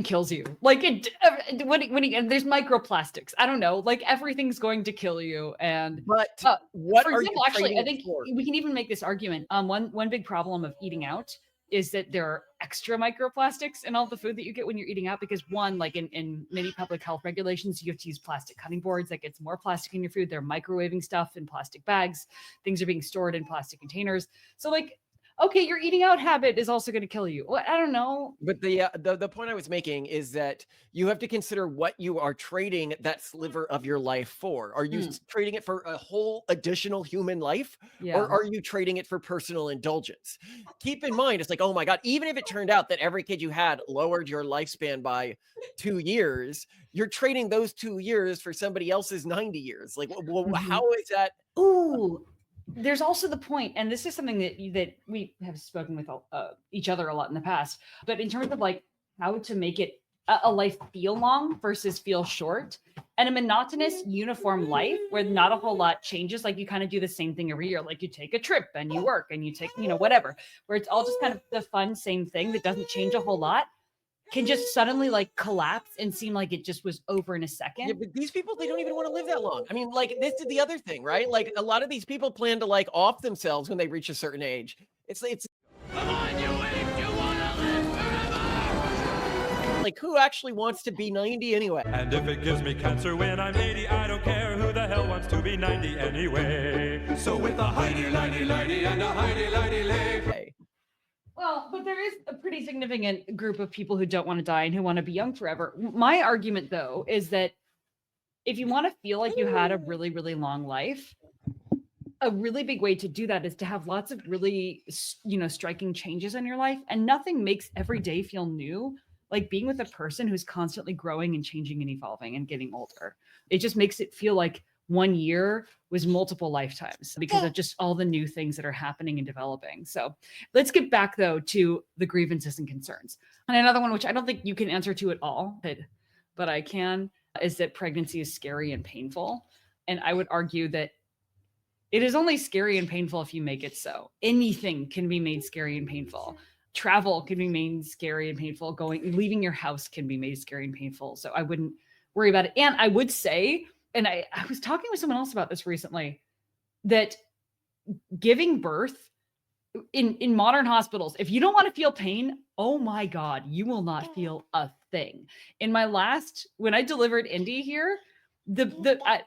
kills you. When there's microplastics, I don't know, everything's going to kill you. And what for example, actually, I think we can even make this argument. One big problem of eating out is that there are extra microplastics in all the food that you get when you're eating out, because one, in many public health regulations, you have to use plastic cutting boards. That gets more plastic in your food. They're microwaving stuff in plastic bags. Things are being stored in plastic containers. So okay, your eating out habit is also going to kill you. Well, I don't know. But the point I was making is that you have to consider what you are trading that sliver of your life for. Are you trading it for a whole additional human life, Yeah. or are you trading it for personal indulgence? Keep in mind, it's like, oh my God, even if it turned out that every kid you had lowered your lifespan by 2 years, you're trading those 2 years for somebody else's 90 years. Like, how is that? Ooh, there's also the point, and this is something that we have spoken with each other a lot in the past, but in terms of like how to make it a life feel long versus feel short, and a monotonous uniform life where not a whole lot changes, like you kind of do the same thing every year, like you take a trip and you work and you take, whatever, where it's all just kind of the fun same thing that doesn't change a whole lot, can just suddenly like collapse and seem like it just was over in a second. Yeah, but these people, they don't even want to live that long. I mean, like, this is the other thing, right? Like, a lot of these people plan to like off themselves when they reach a certain age. It's Come on, you ape! You wanna live forever! like, who actually wants to be 90 anyway? And if it gives me cancer when I'm 80, I don't care. Who the hell wants to be 90 anyway? So with a highty-lighty-lighty and a highty-lighty-lay. Well, but there is a pretty significant group of people who don't want to die and who want to be young forever. My argument, though, is that if you want to feel like you had a really, really long life, a really big way to do that is to have lots of really, striking changes in your life. And nothing makes every day feel new like being with a person who's constantly growing and changing and evolving and getting older. It just makes it feel like 1 year was multiple lifetimes because of just all the new things that are happening and developing. So let's get back though to the grievances and concerns. And another one, which I don't think you can answer to at all, but I can, is that pregnancy is scary and painful. And I would argue that it is only scary and painful if you make it so. Anything can be made scary and painful. Travel can be made scary and painful. Leaving your house can be made scary and painful. So I wouldn't worry about it. And I would say, and I was talking with someone else about this recently, that giving birth in modern hospitals, if you don't want to feel pain, oh my God, you will not feel a thing. When I delivered Indy here,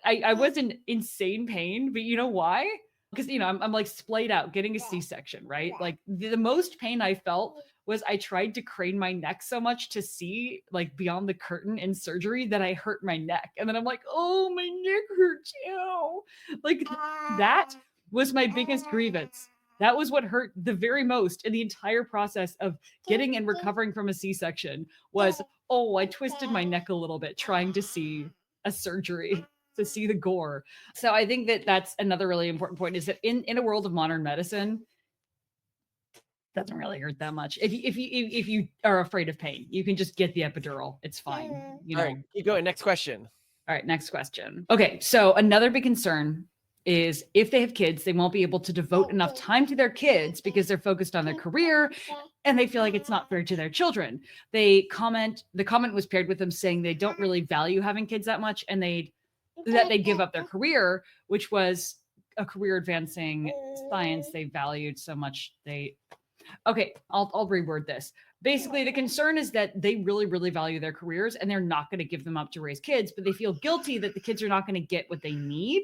I was in insane pain, but you know why? Because, I'm like splayed out getting a C-section, right? Like the most pain I felt was I tried to crane my neck so much to see like beyond the curtain in surgery that I hurt my neck. And then I'm like, oh, my neck hurts now. Like that was my biggest grievance. That was what hurt the very most in the entire process of getting and recovering from a C-section was, I twisted my neck a little bit trying to see a surgery, to see the gore. So I think that that's another really important point, is that in a world of modern medicine, doesn't really hurt that much. If you are afraid of pain, you can just get the epidural. It's fine. All right, keep going. Next question. All right, next question. Okay, so another big concern is if they have kids, they won't be able to devote enough time to their kids because they're focused on their career and they feel like it's not fair to their children. The comment was paired with them saying they don't really value having kids that much and they give up their career, which was a career advancing science they valued so much. Okay, I'll reword this. Basically, the concern is that they really, really value their careers and they're not going to give them up to raise kids, but they feel guilty that the kids are not going to get what they need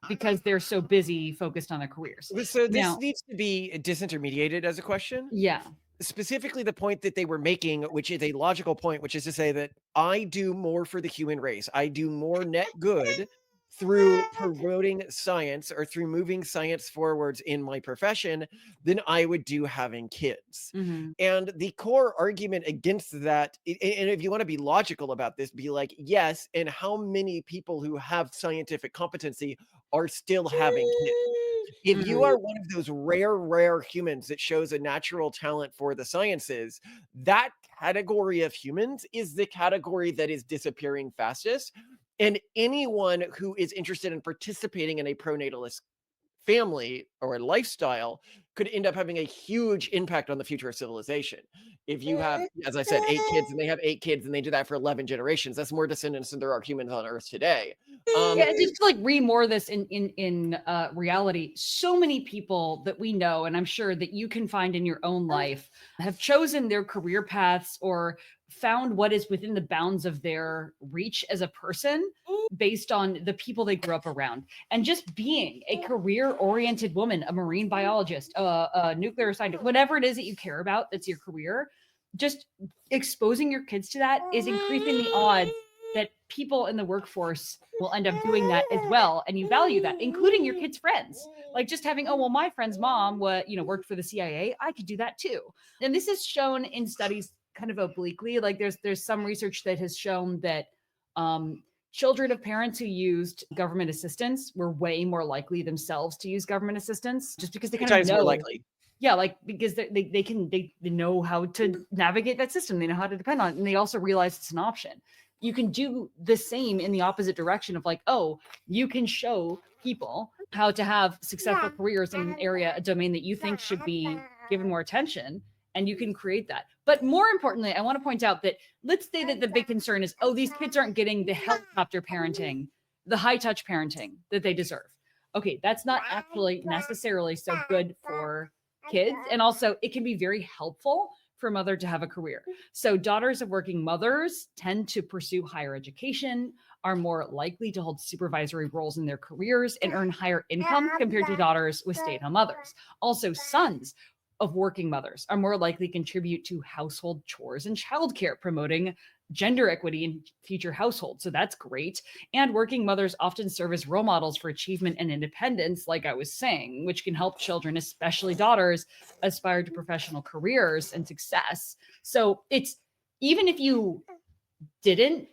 because they're so busy focused on their careers. So this needs to be disintermediated as a question. Yeah. Specifically the point that they were making, which is a logical point, which is to say that I do more for the human race. I do more net good through promoting science or through moving science forwards in my profession than I would do having kids. Mm-hmm. And the core argument against that, and if you want to be logical about this, be like, yes, and how many people who have scientific competency are still having kids? If you are one of those rare humans that shows a natural talent for the sciences, that category of humans is the category that is disappearing fastest. And anyone who is interested in participating in a pronatalist family or a lifestyle could end up having a huge impact on the future of civilization. If you have, as I said, 8 kids and they have 8 kids and they do that for 11 generations, that's more descendants than there are humans on Earth today. Just to like read more of this in reality, so many people that we know, and I'm sure that you can find in your own life, have chosen their career paths or found what is within the bounds of their reach as a person based on the people they grew up around. And just being a career-oriented woman, a marine biologist, a nuclear scientist, whatever it is that you care about, that's your career, just exposing your kids to that is increasing the odds that people in the workforce will end up doing that as well. And you value that, including your kids' friends. Like just having, oh, well, my friend's mom worked for the CIA. I could do that too. And this is shown in studies kind of obliquely. Like there's some research that has shown that children of parents who used government assistance were way more likely themselves to use government assistance, just because they kind of know. More likely. Yeah, like because they know how to navigate that system. They know how to depend on it, and they also realize it's an option. You can do the same in the opposite direction of like, oh, you can show people how to have successful careers in an area, a domain that you think should be given more attention, and you can create that. But more importantly, I want to point out that let's say that the big concern is, oh, these kids aren't getting the helicopter parenting, the high touch parenting that they deserve. Okay, that's not actually necessarily so good for kids. And also it can be very helpful for a mother to have a career. So daughters of working mothers tend to pursue higher education, are more likely to hold supervisory roles in their careers, and earn higher income compared to daughters with stay-at-home mothers. Also, sons of working mothers are more likely to contribute to household chores and childcare, promoting gender equity in future households. So that's great. And working mothers often serve as role models for achievement and independence, like I was saying, which can help children, especially daughters, aspire to professional careers and success. So it's, even if you didn't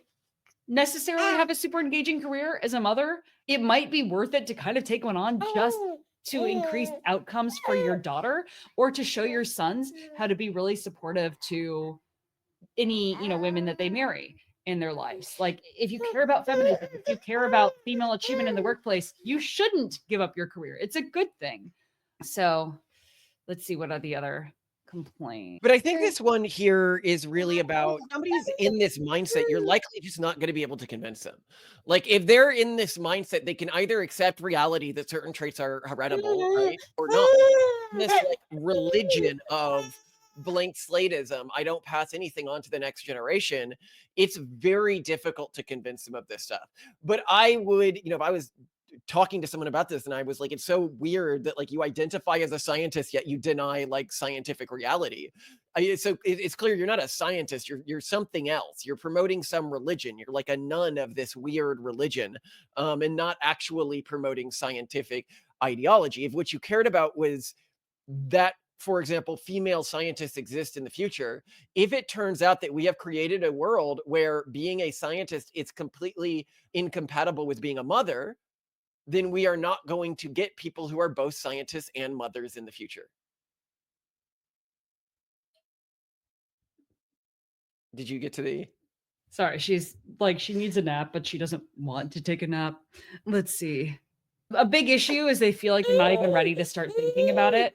necessarily have a super engaging career as a mother, it might be worth it to kind of take one on just to increase outcomes for your daughter, or to show your sons how to be really supportive to any women that they marry in their lives. Like if you care about feminism, if you care about female achievement in the workplace, you shouldn't give up your career. It's a good thing. So let's see, what are the other complaints? But I think this one here is really about somebody's in this mindset, you're likely just not going to be able to convince them. Like if they're in this mindset, they can either accept reality that certain traits are heritable, right, or not. This like religion of blank slateism, I don't pass anything on to the next generation. It's very difficult to convince them of this stuff. But I would, if I was talking to someone about this and I was like, it's so weird that like you identify as a scientist, yet you deny like scientific reality. So it's clear you're not a scientist. You're something else. You're promoting some religion. You're like a nun of this weird religion, and not actually promoting scientific ideology. If what you cared about was that, for example, female scientists exist in the future, if it turns out that we have created a world where being a scientist is completely incompatible with being a mother, then we are not going to get people who are both scientists and mothers in the future. Did you get to the... Sorry, she's like, she needs a nap, but she doesn't want to take a nap. Let's see. A big issue is they feel like they're not even ready to start thinking about it.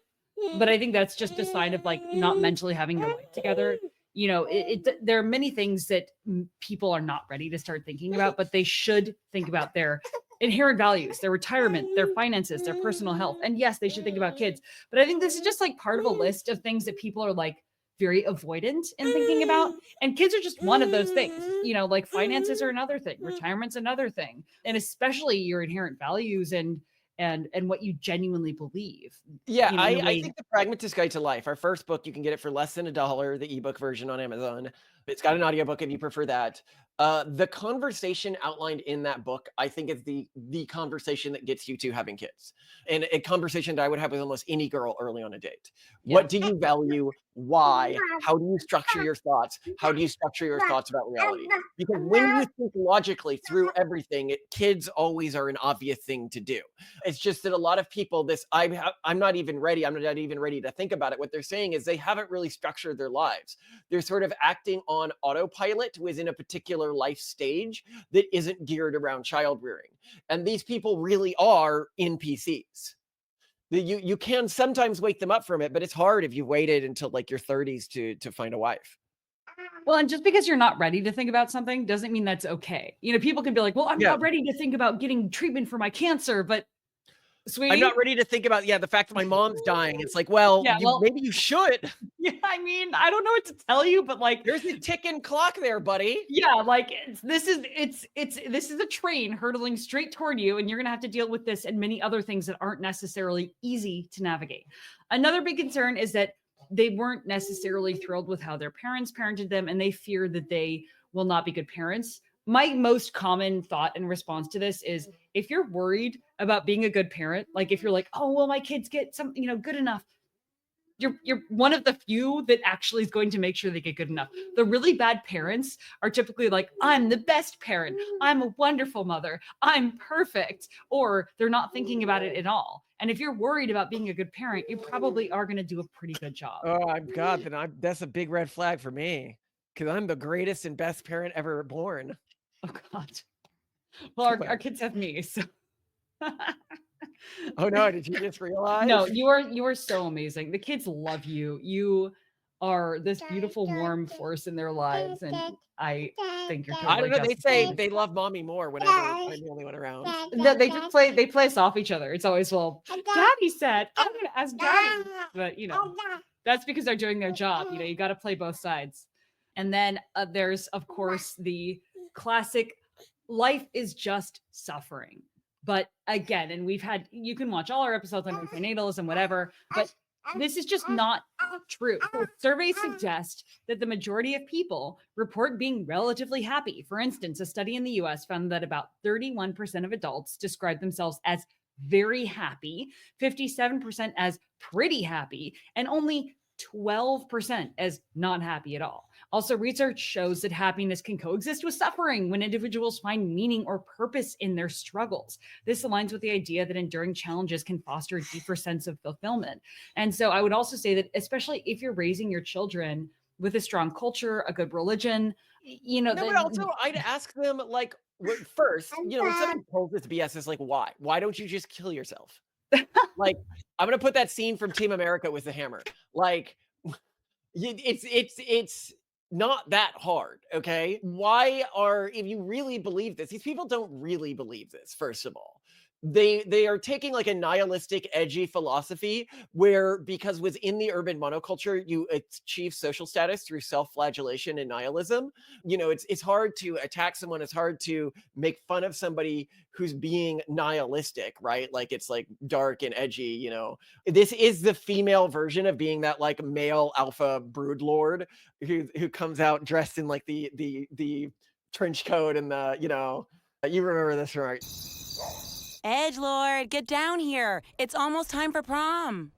But I think that's just a sign of like not mentally having your life together. There are many things that people are not ready to start thinking about, but they should think about their inherent values, their retirement, their finances, their personal health. And yes, they should think about kids. But I think this is just like part of a list of things that people are like very avoidant in thinking about. And kids are just one of those things, like finances are another thing, retirement's another thing, and especially your inherent values and what you genuinely believe. Yeah, I think The Pragmatist Guide to Life, our first book, you can get it for less than $1, the ebook version on Amazon. It's got an audiobook if you prefer that. The conversation outlined in that book, I think, is the conversation that gets you to having kids. And a conversation that I would have with almost any girl early on a date. Yeah. What do you value? Why? How do you structure your thoughts? How do you structure your thoughts about reality? Because when you think logically through everything, kids always are an obvious thing to do. It's just that a lot of people, I'm not even ready. I'm not even ready to think about it. What they're saying is they haven't really structured their lives. They're sort of acting on autopilot within a particular life stage that isn't geared around child rearing. And these people really are NPCs. You can sometimes wake them up from it, but it's hard if you waited until like your 30s to find a wife. Well, and just because you're not ready to think about something doesn't mean that's okay. People can be like, well, I'm not ready to think about getting treatment for my cancer, but Sweetie? I'm not ready to think about, the fact that my mom's dying. It's like, well, Yeah, well- maybe you should. Yeah, I mean, I don't know what to tell you, but like, There's a ticking clock there, buddy. yeah, like this is a train hurtling straight toward you, and you're gonna have to deal with this and many other things that aren't necessarily easy to navigate. Another big concern is that they weren't necessarily thrilled with how their parents parented them, and they fear that they will not be good parents. My most common thought and response to this is, if you're worried about being a good parent, like if you're like, oh well, my kids get some, good enough, you're one of the few that actually is going to make sure they get good enough. The really bad parents are typically like, I'm the best parent, I'm a wonderful mother, I'm perfect, or they're not thinking about it at all. And if you're worried about being a good parent, you probably are going to do a pretty good job. Oh, God, then that's a big red flag for me, because I'm the greatest and best parent ever born. Oh God. Well, our kids have me, so. Oh no, did you just realize? No, you are so amazing. The kids love you. You are this beautiful, warm force in their lives, and I think you're totally I don't know. They say justified. they love mommy more whenever I'm the only one around. No, they play us off each other. It's always, well, Daddy said, I'm gonna ask Daddy. But that's because they're doing their job. You got to play both sides. And then there's, of course, the classic life is just suffering. But again, and you can watch all our episodes on antinatalism, whatever, but this is just not true. Surveys suggest that the majority of people report being relatively happy. For instance, a study in the US found that about 31% of adults describe themselves as very happy, 57% as pretty happy, and only 12% as not happy at all. Also, research shows that happiness can coexist with suffering when individuals find meaning or purpose in their struggles. This aligns with the idea that enduring challenges can foster a deeper sense of fulfillment. And so I would also say that, especially if you're raising your children with a strong culture, a good religion, No, but also I'd ask them, like, first, when somebody pulls this BS, it's like, why? Why don't you just kill yourself? Like, I'm gonna put that scene from Team America with the hammer. Like, it's not that hard, okay? If you really believe this, these people don't really believe this, first of all. They are taking like a nihilistic, edgy philosophy where, because within the urban monoculture, you achieve social status through self-flagellation and nihilism. It's hard to attack someone. It's hard to make fun of somebody who's being nihilistic, right? Like, it's like dark and edgy. This is the female version of being that like male alpha brood lord who comes out dressed in like the trench coat and the you remember this, right? Edgelord, get down here. It's almost time for prom.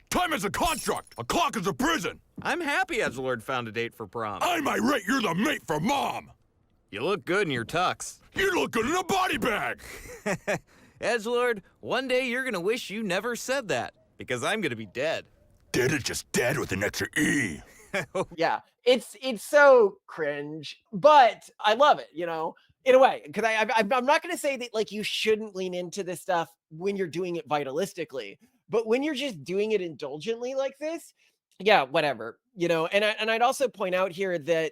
Time is a construct. A clock is a prison. I'm happy Edgelord found a date for prom. I'm irate you're the mate for mom. You look good in your tux. You look good in a body bag. Edgelord, one day you're gonna wish you never said that, because I'm gonna be dead. Dead is just dead with an extra E. Yeah, it's so cringe, but I love it, in a way, because I'm not going to say that like you shouldn't lean into this stuff when you're doing it vitalistically, but when you're just doing it indulgently like this, yeah, whatever, and I'd also point out here that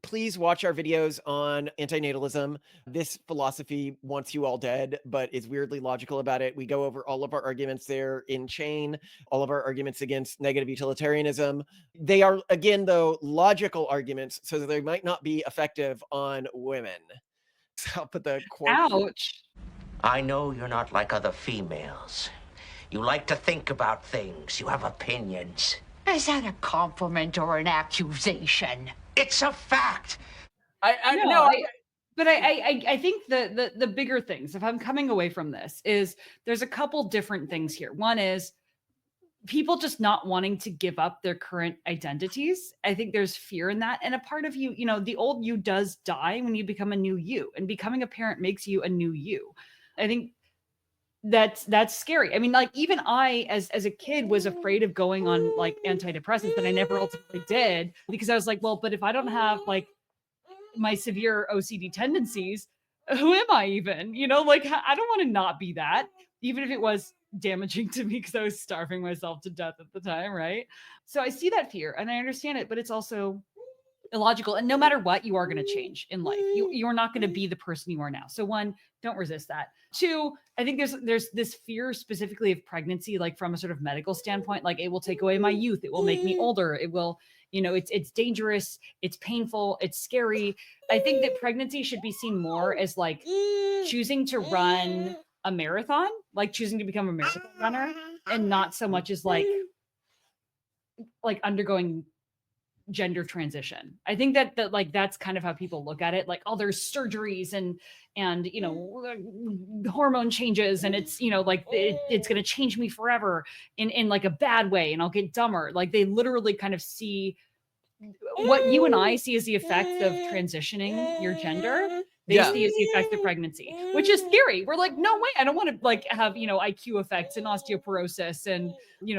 please watch our videos on antinatalism. This philosophy wants you all dead, but is weirdly logical about it. We go over all of our arguments there in chain, all of our arguments against negative utilitarianism. They are, again, though, logical arguments, so that they might not be effective on women. So I'll put the quote. Ouch. I know you're not like other females. You like to think about things. You have opinions. Is that a compliment or an accusation? It's a fact. I think the bigger things, if I'm coming away from this, is there's a couple different things here. One is people just not wanting to give up their current identities. I think there's fear in that. And a part of you, the old you does die when you become a new you, and becoming a parent makes you a new you. I think that's scary. I mean, like, even I, as a kid, was afraid of going on like antidepressants, but I never ultimately did, because I was like, well, but if I don't have like my severe OCD tendencies, who am I even? Like, I don't want to not be that, even if it was damaging to me because I was starving myself to death at the time, right? So I see that fear and I understand it, but it's also illogical. And no matter what, you are going to change in life. You're not going to be the person you are now. So one, don't resist that. Two, I think there's this fear specifically of pregnancy, like from a sort of medical standpoint, like it will take away my youth. It will make me older. It will, it's dangerous. It's painful. It's scary. I think that pregnancy should be seen more as like choosing to run a marathon, like choosing to become a marathon runner, and not so much as like undergoing gender transition. I think that like that's kind of how people look at it. Like, oh, there's surgeries and hormone changes, and it's like it's going to change me forever in like a bad way, and I'll get dumber. Like they literally kind of see what you and I see as the effects of transitioning your gender. They see as the effects of pregnancy, which is scary. We're like, no way, I don't want to like have IQ effects and osteoporosis and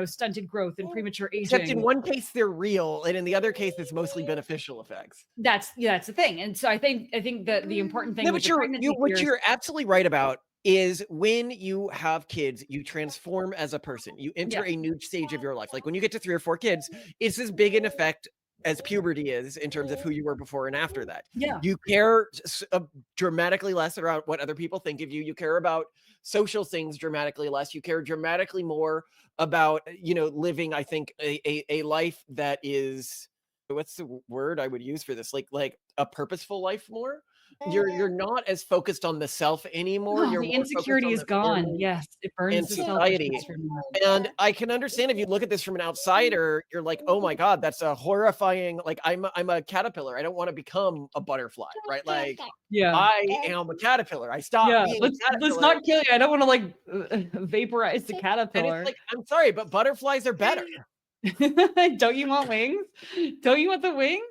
stunted growth and premature aging. Except in one case they're real, and in the other case it's mostly beneficial effects. That's the thing. And so I think that the important thing what you're absolutely right about is when you have kids, you transform as a person. You enter a new stage of your life. Like when you get to 3 or 4 kids, it's as big an effect as puberty is in terms of who you were before and after that. Yeah. You care dramatically less about what other people think of you. You care about social things dramatically less. You care dramatically more about, living, I think, a life that is, what's the word I would use for this? Like a purposeful life more. You're not as focused on the self anymore. The insecurity is gone. Yes, it burns the society. And I can understand if you look at this from an outsider, you're like, oh my God, that's a horrifying. Like I'm a caterpillar. I don't want to become a butterfly, right? Like, I am a caterpillar. I stopped being a caterpillar. Let's not kill you. I don't want to like vaporize the caterpillar. And it's like, I'm sorry, but butterflies are better. Don't you want wings? Don't you want the wings?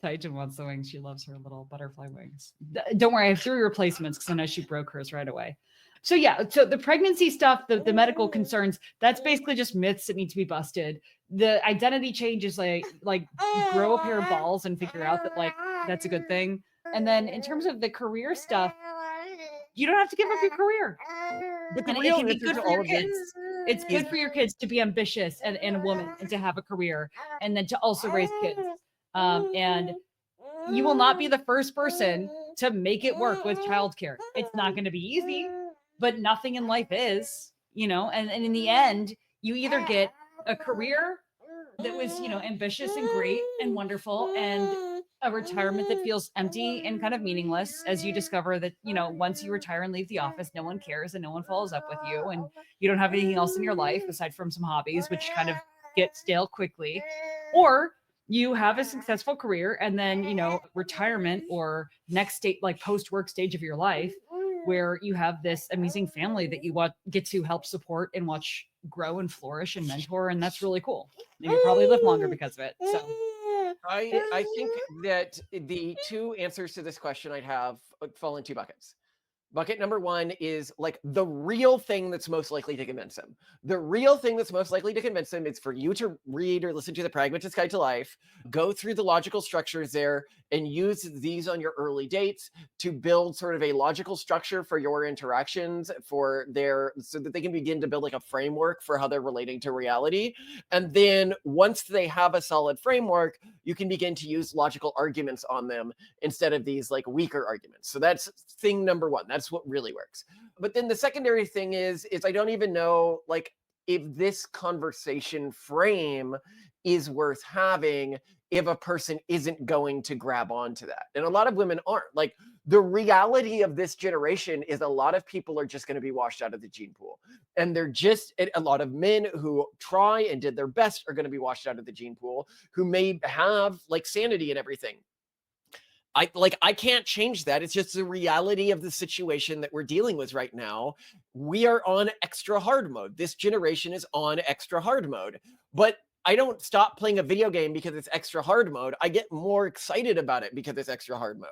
Titan wants the wings. She loves her little butterfly wings. Don't worry, I have 3 replacements because I know she broke hers right away. So so the pregnancy stuff, the medical concerns, that's basically just myths that need to be busted. The identity change is like grow a pair of balls and figure out that like that's a good thing. And then in terms of the career stuff, you don't have to give up your career. But and it can be good for your kids. It's good for your kids to be ambitious and a woman and to have a career and then to also raise kids. And you will not be the first person to make it work with childcare. It's not going to be easy, but nothing in life is, and in the end, you either get a career that was, ambitious and great and wonderful, and a retirement that feels empty and kind of meaningless as you discover that, once you retire and leave the office, no one cares and no one follows up with you, and you don't have anything else in your life aside from some hobbies, which kind of get stale quickly. Or you have a successful career and then, retirement or next state, like post-work stage of your life, where you have this amazing family that you get to help support and watch grow and flourish and mentor. And that's really cool. And you probably live longer because of it. So I think that the 2 answers to this question I'd have fall in 2 buckets. Bucket number 1 is like the real thing that's most likely to convince them. The real thing that's most likely to convince them is for you to read or listen to The Pragmatist Guide to Life, go through the logical structures there, and use these on your early dates to build sort of a logical structure for your interactions so that they can begin to build like a framework for how they're relating to reality. And then once they have a solid framework, you can begin to use logical arguments on them instead of these like weaker arguments. So that's thing number 1. That's what really works. But then the secondary thing is I don't even know like if this conversation frame is worth having if a person isn't going to grab onto that. And a lot of women aren't. Like the reality of this generation is a lot of people are just going to be washed out of the gene pool. And a lot of men who try and did their best are going to be washed out of the gene pool, who may have like sanity and everything. I can't change that. It's just the reality of the situation that we're dealing with right now. We are on extra hard mode. This generation is on extra hard mode. But I don't stop playing a video game because it's extra hard mode. I get more excited about it because it's extra hard mode.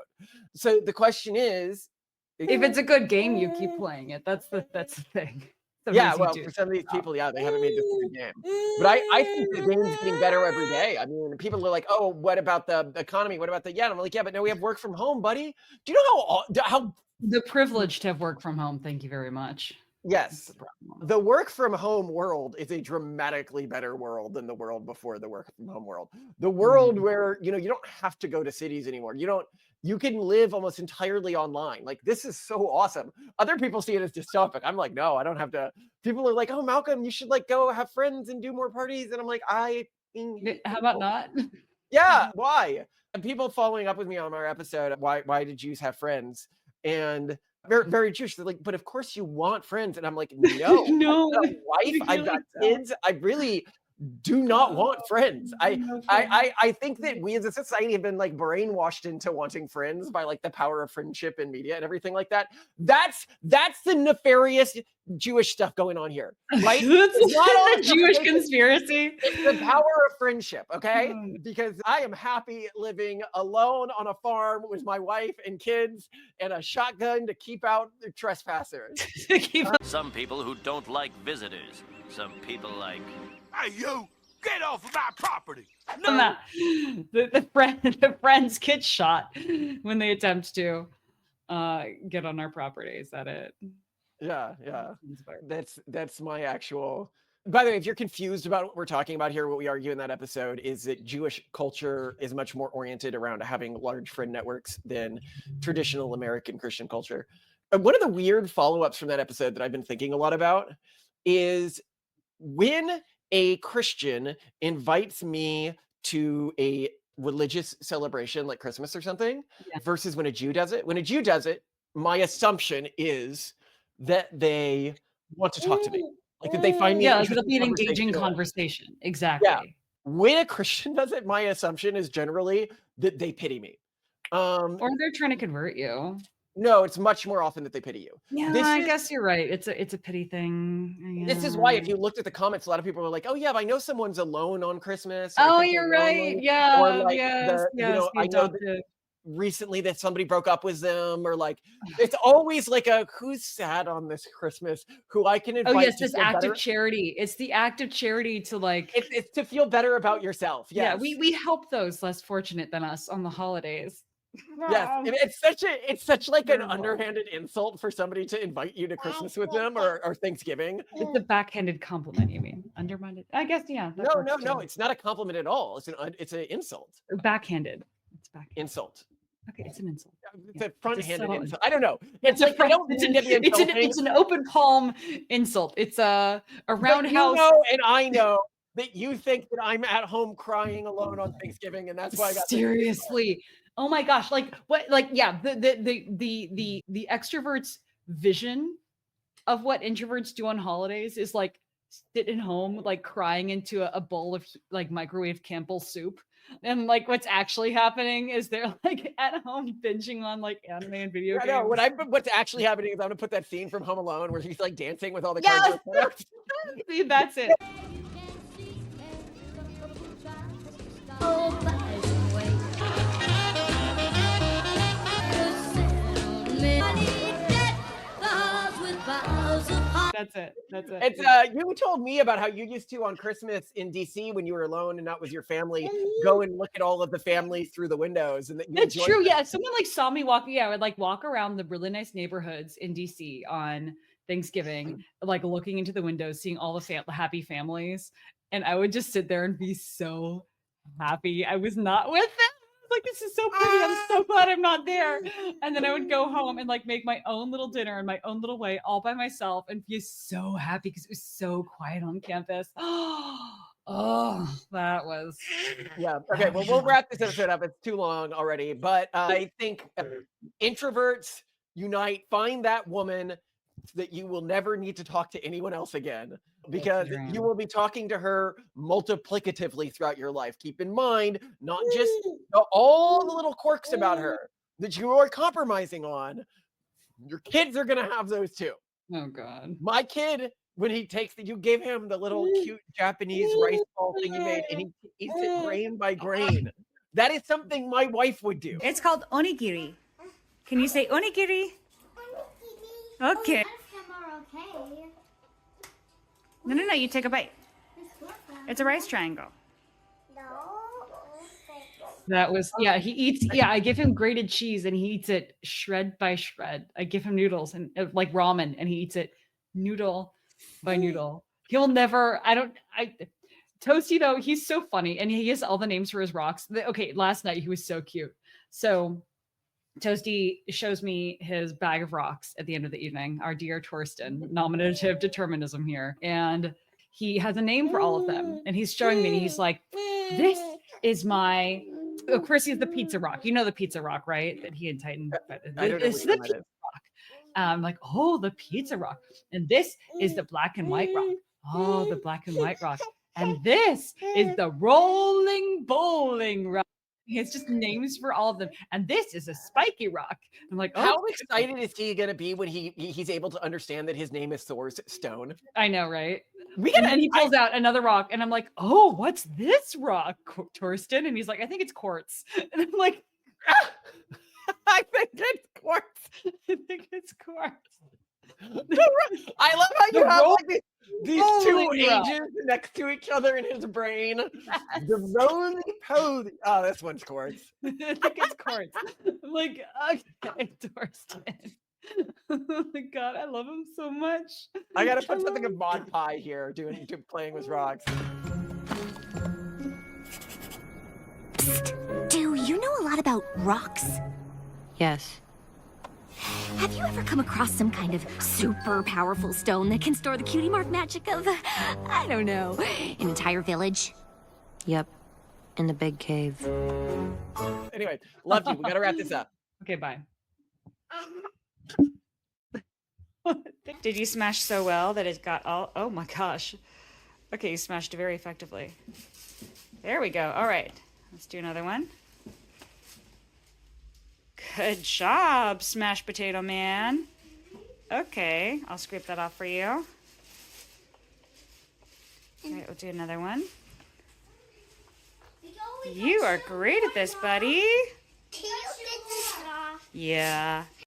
So the question is, if it's a good game, you keep playing it. That's the thing. For some of these people, they haven't made this a good game. But I think the game's getting better every day. I mean, people are like, oh, what about the economy? What about and I'm like, yeah, but no, we have work from home, buddy. Do you know how the privilege to have work from home? Thank you very much. Yes. The work from home world is a dramatically better world than the world before the work from home world. The world where, you don't have to go to cities anymore. You can live almost entirely online. Like, this is so awesome. Other people see it as dystopic. I'm like, no, I don't have to. People are like, oh, Malcolm, you should like go have friends and do more parties. And I'm like, How about not? yeah, why? And people following up with me on our episode, why did Jews have friends? And very, very Jewish. They're like, but of course you want friends. And I'm like, no, No, I've got a wife, I've got kids. I really do not want friends. I think that we as a society have been like brainwashed into wanting friends by like the power of friendship and media and everything like that. That's the nefarious Jewish stuff going on here, right? It's not all the Jewish conspiracy. It's the power of friendship, okay? Because I am happy living alone on a farm with my wife and kids and a shotgun to keep out the trespassers. Some people who don't like visitors. Some people like... Hey, you! Get off of my property! No! The friends get shot when they attempt to get on our property. Is that it? Yeah. That's my actual... By the way, if you're confused about what we're talking about here, what we argue in that episode is that Jewish culture is much more oriented around having large friend networks than traditional American Christian culture. One of the weird follow-ups from that episode that I've been thinking a lot about is when a Christian invites me to a religious celebration like Christmas or something versus when a Jew does it. When a Jew does it, my assumption is that they want to talk to me. Like that they find me it'll be an engaging conversation. Exactly. Yeah. When a Christian does it, my assumption is generally that they pity me. Or they're trying to convert you. No, it's much more often that they pity you. Yeah, I guess you're right. It's a pity thing. This is why if you looked at the comments, a lot of people are like, "Oh yeah, I know someone's alone on Christmas." Oh, you're right. Yeah. Or like yes. I know that recently that somebody broke up with them, or like it's always like who's sad on this Christmas who I can invite. Oh yes, this act of charity. It's the act of charity to like it's to feel better about yourself. Yes. Yeah, we help those less fortunate than us on the holidays. Yes, and it's such like an underhanded insult for somebody to invite you to Christmas with them or Thanksgiving. It's a backhanded compliment, you mean? Undermined? I guess, yeah. No, it's not a compliment at all. It's an insult. Backhanded. It's backhanded. Insult. Okay, it's an insult. It's a front-handed insult. I don't know. It's an open palm insult. It's a roundhouse. And I know that you think that I'm at home crying alone on Thanksgiving, and that's why I got seriously. Oh my gosh! Like what? Like yeah, the extroverts' vision of what introverts do on holidays is like sit at home, like crying into a bowl of like microwave Campbell soup, and like what's actually happening is they're like at home binging on like anime and video games. No, what's actually happening is I'm gonna put that scene from Home Alone where he's like dancing with all the cards. That's it. That's it. It's you told me about how you used to on Christmas in DC when you were alone and not with your family, go and look at all of the families through the windows, and that's true. Yeah, someone like saw me walking. Yeah, I would like walk around the really nice neighborhoods in DC on Thanksgiving, like looking into the windows, seeing all the happy families, and I would just sit there and be so happy I was not with them. Like, this is so pretty. I'm so glad I'm not there. And then I would go home and like make my own little dinner in my own little way all by myself and be so happy because it was so quiet on campus. Oh, that was. Yeah. Okay. Well, we'll wrap this episode up. It's too long already. But I think introverts unite, find that woman that you will never need to talk to anyone else again, because you will be talking to her multiplicatively throughout your life. Keep in mind, not just all the little quirks about her that you are compromising on. Your kids are going to have those too. Oh God. My kid, when he takes you gave him the little cute Japanese rice ball thing you made, and he eats it grain by grain. That is something my wife would do. It's called onigiri. Can you say onigiri? Okay. No, you take a bite. It's a rice triangle. That was, yeah, he eats, yeah, I give him grated cheese and he eats it shred by shred. I give him noodles and like ramen and he eats it noodle by noodle. He'll never, Toasty though, he's so funny and he has all the names for his rocks. Okay, last night he was so cute. So Toasty shows me his bag of rocks at the end of the evening, our dear Torsten, nominative determinism here. And he has a name for all of them. And he's showing me and he's like, this is my, of course he's the pizza rock. You know the pizza rock, right? That he and Titan, but I don't know it's which the one that pizza is. rock. I'm like, oh, the pizza rock. And this is the black and white rock. Oh, the black and white rock. And this is the rolling bowling rock. He has just names for all of them. And this is a spiky rock. I'm like, oh, How excited is he going to be when he's able to understand that his name is Thor's stone? I know, right? And then he pulls out another rock, and I'm like, oh, what's this rock, Torsten? And he's like, I think it's quartz. And I'm like, I think it's quartz. I think it's quartz. I love how you have like these two rolling rock. ages next to each other in his brain. The roly-poly. Oh, this one's quartz. I think it's quartz. I'm like, okay, Torsten. Oh my God, I love him so much. I gotta put something of Mod Pie here, playing with rocks. Do you know a lot about rocks? Yes. Have you ever come across some kind of super powerful stone that can store the cutie mark magic of, I don't know, an entire village? Yep. In the big cave. Anyway, love you. We gotta wrap this up. Okay, bye. Did you smash so well that it got all... Oh my gosh. Okay, you smashed it very effectively. There we go. All right. Let's do another one. Good job, Smash Potato Man. Okay, I'll scrape that off for you. All right, we'll do another one. You are great at this, buddy. Yeah.